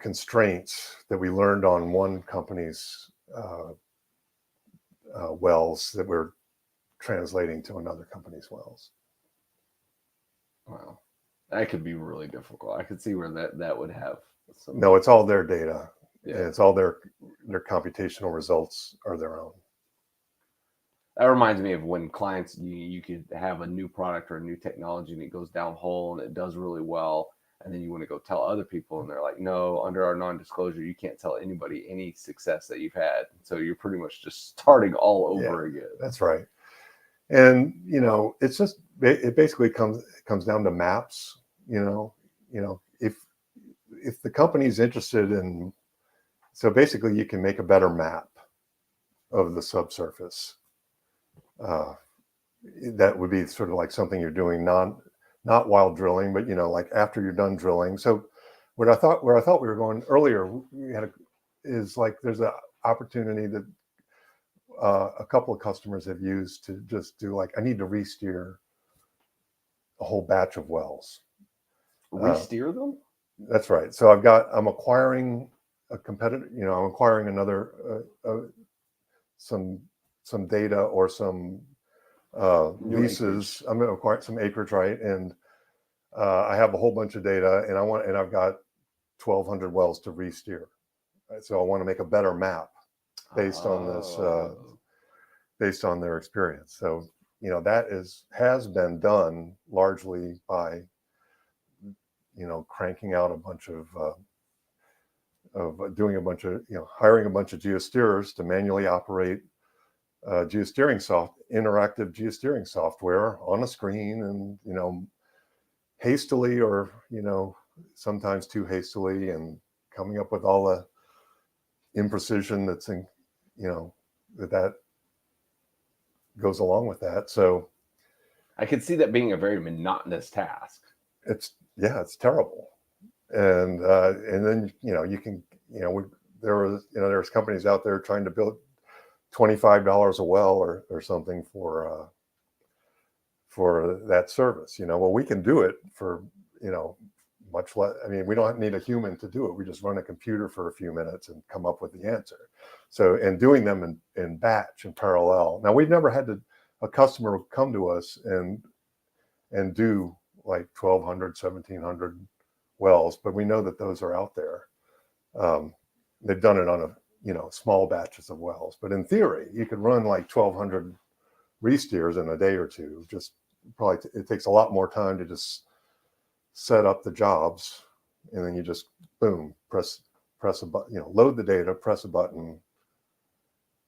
constraints that we learned on one company's wells that we're translating to another company's wells. Wow, that could be really difficult. I could see where that would have. No, it's all their data. Yeah. And it's all their computational results are their own. That reminds me of when clients, you could have a new product or a new technology and it goes downhole and it does really well. And then you want to go tell other people and they're like, no, under our non-disclosure, you can't tell anybody any success that you've had. So you're pretty much just starting all over again. That's right. And, it's just, it basically comes down to maps, if the company's interested in, so basically you can make a better map of the subsurface. That would be sort of like something you're doing not while drilling, but like after you're done drilling. So where I thought we were going earlier, is like there's an opportunity that a couple of customers have used to just do like, I need to re-steer a whole batch of wells. Re-steer them? That's right. So I'm acquiring a competitor, I'm acquiring another, some data or some leases. I'm going to acquire some acreage, right? And I have a whole bunch of data and I've got 1,200 wells to re-steer. Right? So I want to make a better map based on this, based on their experience. So, that has been done largely by, cranking out a bunch of doing a bunch of, hiring a bunch of geosteerers to manually operate interactive geosteering software on a screen, and hastily or sometimes too hastily, and coming up with all the imprecision that's in that goes along with that. So I could see that being a very monotonous task. It's terrible. And then you can there's companies out there trying to build $25 a well or something for that service. Well, we can do it for much less. I mean, we don't need a human to do it. We just run a computer for a few minutes and come up with the answer. So, and doing them in batch and parallel. Now, we've never had a customer come to us and do like 1,200, 1,700 wells, but we know that those are out there. They've done it on small batches of wells, but in theory, you could run like 1,200 re-steers in a day or two. Just probably it takes a lot more time to just set up the jobs, and then you just boom, press a button, load the data, press a button,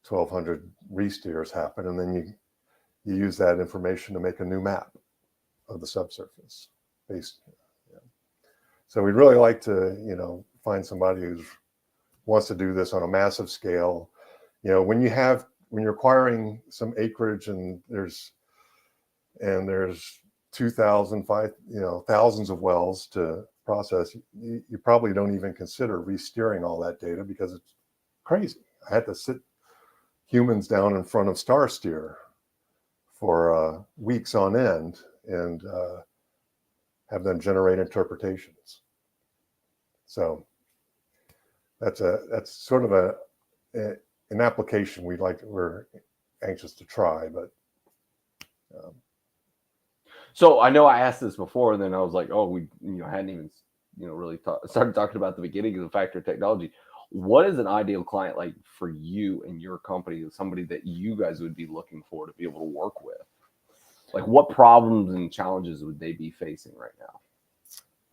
1,200 re-steers happen, and then you use that information to make a new map of the subsurface. So we'd really like to, find somebody who wants to do this on a massive scale. When you're acquiring some acreage and there's 2,000, thousands of wells to process, you probably don't even consider re-steering all that data because it's crazy. I had to sit humans down in front of star steer for weeks on end and have them generate interpretations. So that's sort of an application we're anxious to try, but. So I know I asked this before, and then I was like, oh, we hadn't even really started talking about the beginning of the factor technology. What is an ideal client like for you and your company, somebody that you guys would be looking for to be able to work with? Like, what problems and challenges would they be facing right now?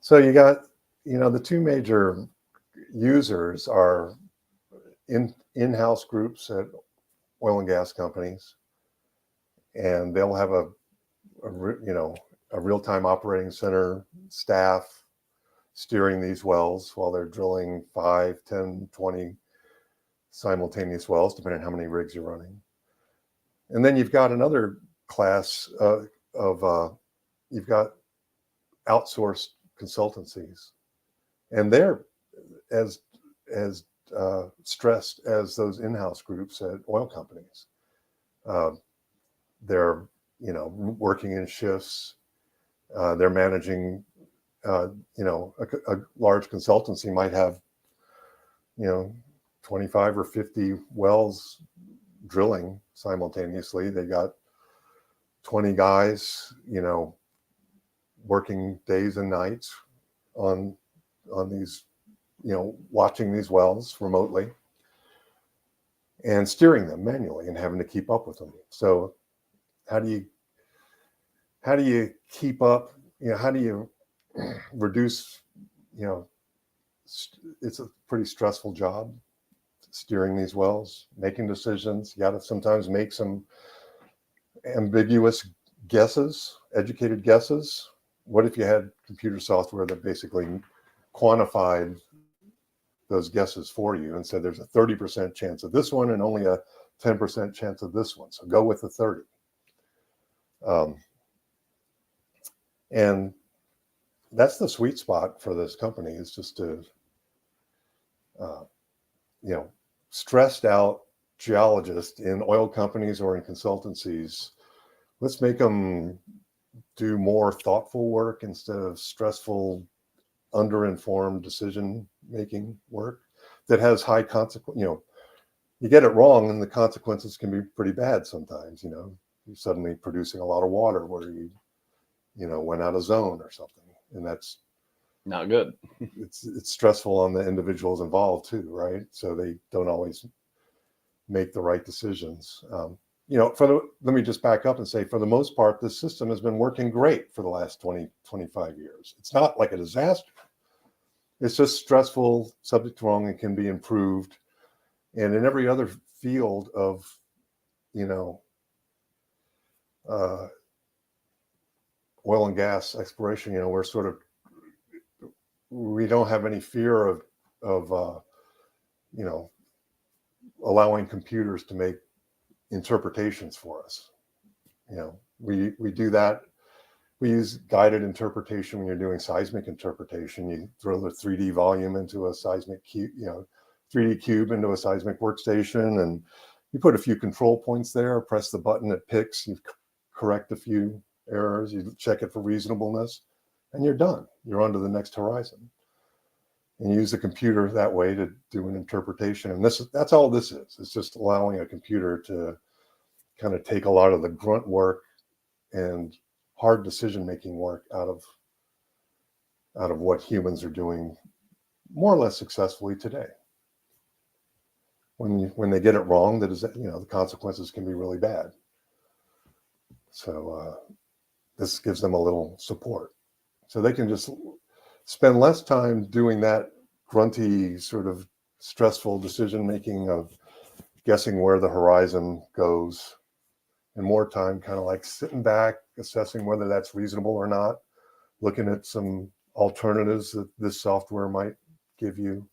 So you got, the two major users are in-house groups at oil and gas companies, and they'll have a real-time operating center staff steering these wells while they're drilling 5, 10, 20 simultaneous wells, depending on how many rigs you're running. And then you've got another class you've got outsourced consultancies, and they're as stressed as those in-house groups at oil companies. They're working in shifts. They're managing. A large consultancy might have 25 or 50 wells drilling simultaneously. They got 20 guys, working days and nights on these, watching these wells remotely and steering them manually and having to keep up with them. So how do you keep up? How do you reduce, it's a pretty stressful job steering these wells, making decisions. You got to sometimes make some ambiguous guesses, educated guesses. What if you had computer software that basically quantified those guesses for you and said there's a 30% chance of this one and only a 10% chance of this one, so go with the 30. And that's the sweet spot for this company, is just to stressed out geologists in oil companies or in consultancies. Let's make them do more thoughtful work instead of stressful, underinformed decision-making work that has high consequence. You get it wrong and the consequences can be pretty bad sometimes. You're suddenly producing a lot of water where you went out of zone or something, and that's not good. It's stressful on the individuals involved too, right? So they don't always make the right decisions. Let me just back up and say, for the most part, this system has been working great for the last 20, 25 years. It's not like a disaster. It's just stressful, subject to wrong, and can be improved. And in every other field of, oil and gas exploration, we don't have any fear of allowing computers to make interpretations for us. We do that. We use guided interpretation when you're doing seismic interpretation. You throw the 3D volume into a seismic cube, 3D cube into a seismic workstation, and you put a few control points there, press the button, it picks, you correct a few errors, you check it for reasonableness, and you're done. You're on to the next horizon. And you use the computer that way to do an interpretation. And that's all this is. It's just allowing a computer to kind of take a lot of the grunt work and hard decision-making work out of what humans are doing more or less successfully today. When they get it wrong, the consequences can be really bad. So this gives them a little support. So they can just spend less time doing that grunty sort of stressful decision making of guessing where the horizon goes, and more time kind of like sitting back, assessing whether that's reasonable or not, looking at some alternatives that this software might give you,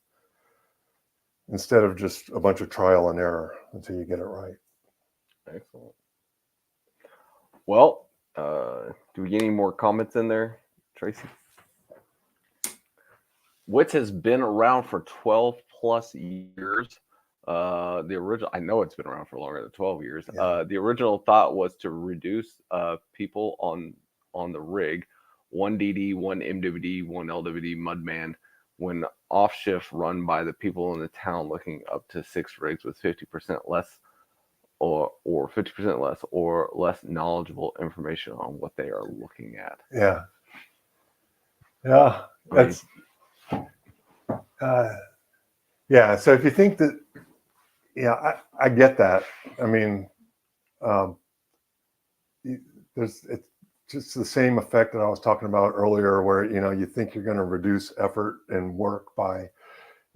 instead of just a bunch of trial and error until you get it right. Excellent. Well, do we get any more comments in there, Tracy? WITS has been around for 12 plus years. The original, I know it's been around for longer than 12 years. Yeah. The original thought was to reduce people on the rig, 1 DD, 1 MWD, 1 LWD mudman, when off shift run by the people in the town, looking up to 6 rigs with 50% less or 50% less or less knowledgeable information on what they are looking at. Yeah. Yeah. That's, yeah. So if you think that, yeah, I get that. I mean, it's just the same effect that I was talking about earlier, where, you know, you think you're going to reduce effort and work by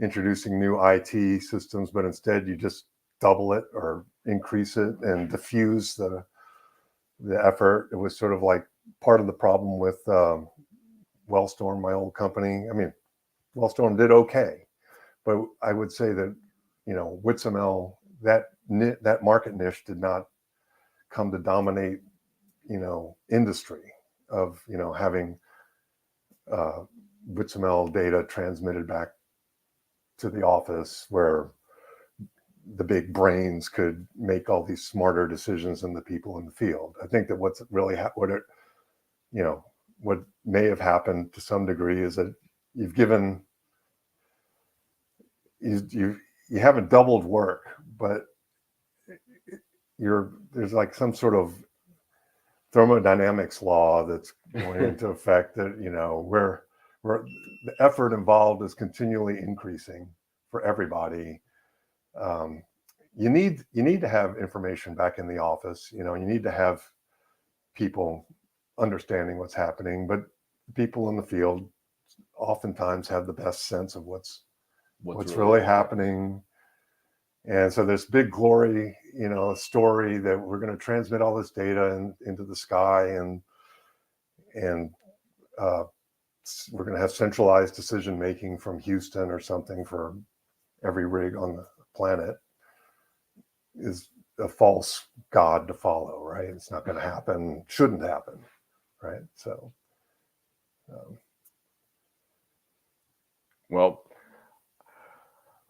introducing new IT systems, but instead you just double it or increase it and diffuse the effort. It was sort of like part of the problem with Wellstorm, my old company. I mean, Wellstorm did okay, but I would say that, you know, WITSML, that market niche did not come to dominate, you know, industry of, you know, having WITSML data transmitted back to the office where the big brains could make all these smarter decisions than the people in the field. I think that what's really what may have happened to some degree is that you've given you haven't doubled work, but there's like some sort of thermodynamics law that's going into effect that, you know, where the effort involved is continually increasing for everybody. You need to have information back in the office. You know, you need to have people understanding what's happening, but people in the field oftentimes have the best sense of what's really happening. And so there's big glory, you know, story that we're going to transmit all this data into the sky, and we're going to have centralized decision making from Houston or something for every rig on the planet, is a false god to follow, right? It's not going to happen, shouldn't happen, right? So, well,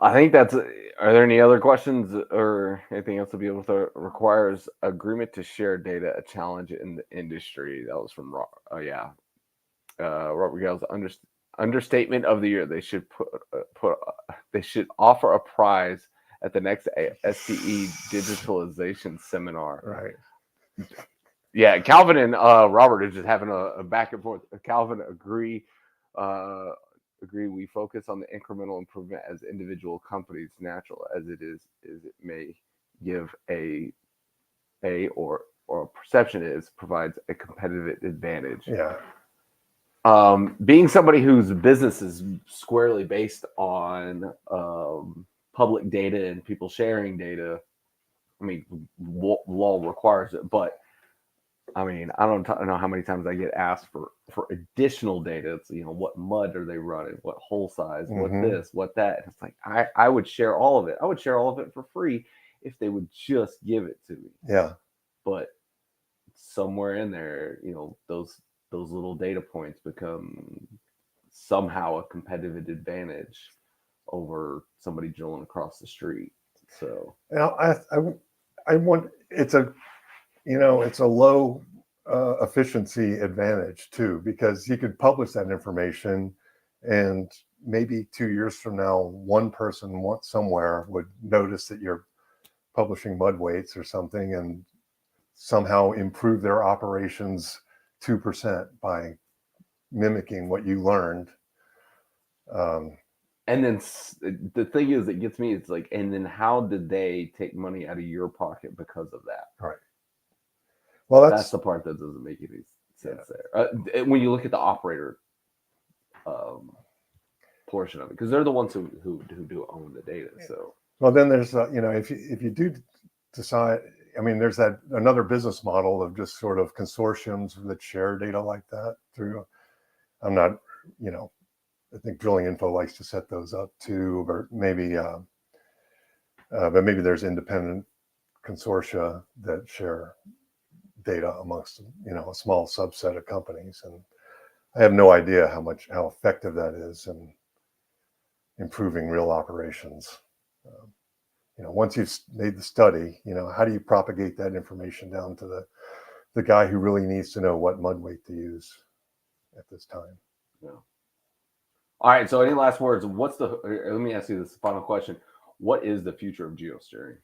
I think that's. Are there any other questions or anything else to be able to requires agreement to share data a challenge in the industry? That was from Robert Gale's understatement of the year. They should they should offer a prize at the next SCE digitalization seminar. Right. Yeah, Calvin and Robert are just having a back and forth. Calvin agree we focus on the incremental improvement as individual companies, natural as it may give a perception provides a competitive advantage. Yeah. Being somebody whose business is squarely based on public data and people sharing data, I mean, law requires it, but I mean, I don't know how many times I get asked for additional data. It's, you know, what mud are they running? What hole size? What this? What that? And it's like, I would share all of it. I would share all of it for free if they would just give it to me. Yeah. But somewhere in there, you know, those little data points become somehow a competitive advantage over somebody drilling across the street. So I want, it's a low efficiency advantage too, because you could publish that information and maybe 2 years from now, one person somewhere would notice that you're publishing mud weights or something and somehow improve their operations 2% by mimicking what you learned. And then the thing is, it gets me, it's like, and then how did they take money out of your pocket because of that? Right. Well, that's the part that doesn't make any sense there. When you look at the operator portion of it, because they're the ones who do own the data. So well, then there's if you do decide, I mean, there's that another business model of just sort of consortiums that share data like that through. I'm not, I think Drilling Info likes to set those up too, or maybe, but maybe there's independent consortia that share data amongst, a small subset of companies. And I have no idea how effective that is in improving real operations. Once you've made the study, how do you propagate that information down to the guy who really needs to know what mud weight to use at this time? Yeah. All right. So any last words? Let me ask you this final question. What is the future of geosteering?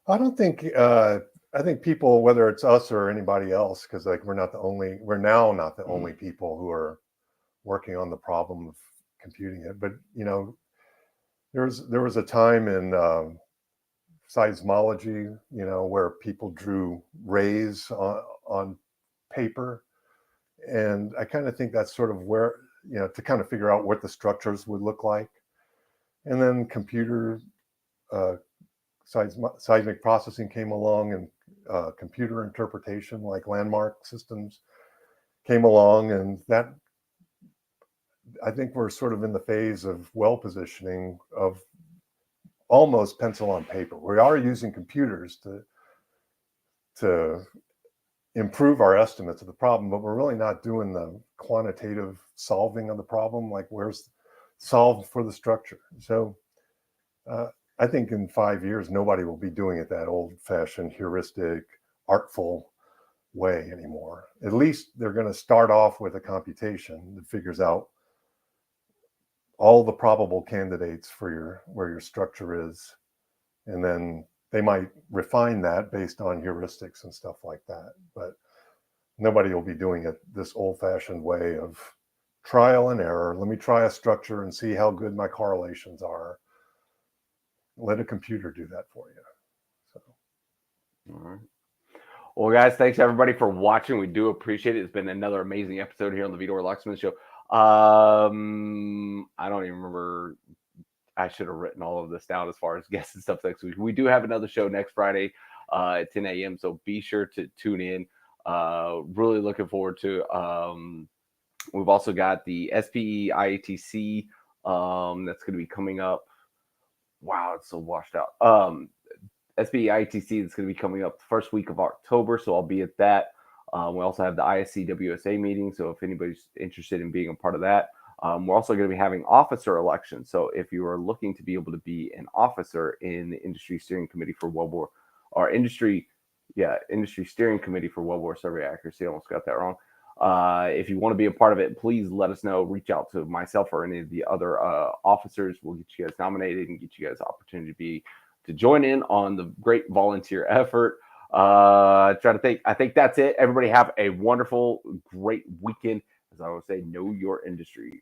I don't think, I think people, whether it's us or anybody else, because we're now not the only people who are working on the problem of computing it. But, there was a time in seismology, where people drew rays on paper. And I kind of think that's sort of where, to kind of figure out what the structures would look like. And then computer seismic processing came along, and computer interpretation, like landmark systems, came along. And that, I think we're sort of in the phase of well positioning of almost pencil on paper. We are using computers to improve our estimates of the problem, but we're really not doing the quantitative solving of the problem, like where's solved for the structure. So I think in 5 years, nobody will be doing it that old-fashioned, heuristic, artful way anymore. At least they're going to start off with a computation that figures out all the probable candidates for where your structure is, and then they might refine that based on heuristics and stuff like that. But nobody will be doing it this old-fashioned way of trial and error. Let me try a structure and see how good my correlations are. Let a computer do that for you. So, all right. Well, guys, thanks everybody for watching. We do appreciate it. It's been another amazing episode here on the Vidor Locksmith Show. I don't even remember. I should have written all of this down as far as guests and stuff next week. We do have another show next Friday at 10 a.m. So be sure to tune in. Really looking forward to. We've also got the SPE IATC that's going to be coming up. Wow, it's so washed out. SPE IATC that's going to be coming up the first week of October. So I'll be at that. We also have the ISCWSA meeting. So if anybody's interested in being a part of that, we're also going to be having officer elections. So if you are looking to be able to be an officer in the Industry Steering Committee for Wellbore, or Industry Steering Committee for Wellbore Survey Accuracy, I almost got that wrong. If you want to be a part of it, please let us know. Reach out to myself or any of the other officers. We'll get you guys nominated and get you guys the opportunity to join in on the great volunteer effort. I think that's it. Everybody have a wonderful, great weekend. As I always say, know your industry.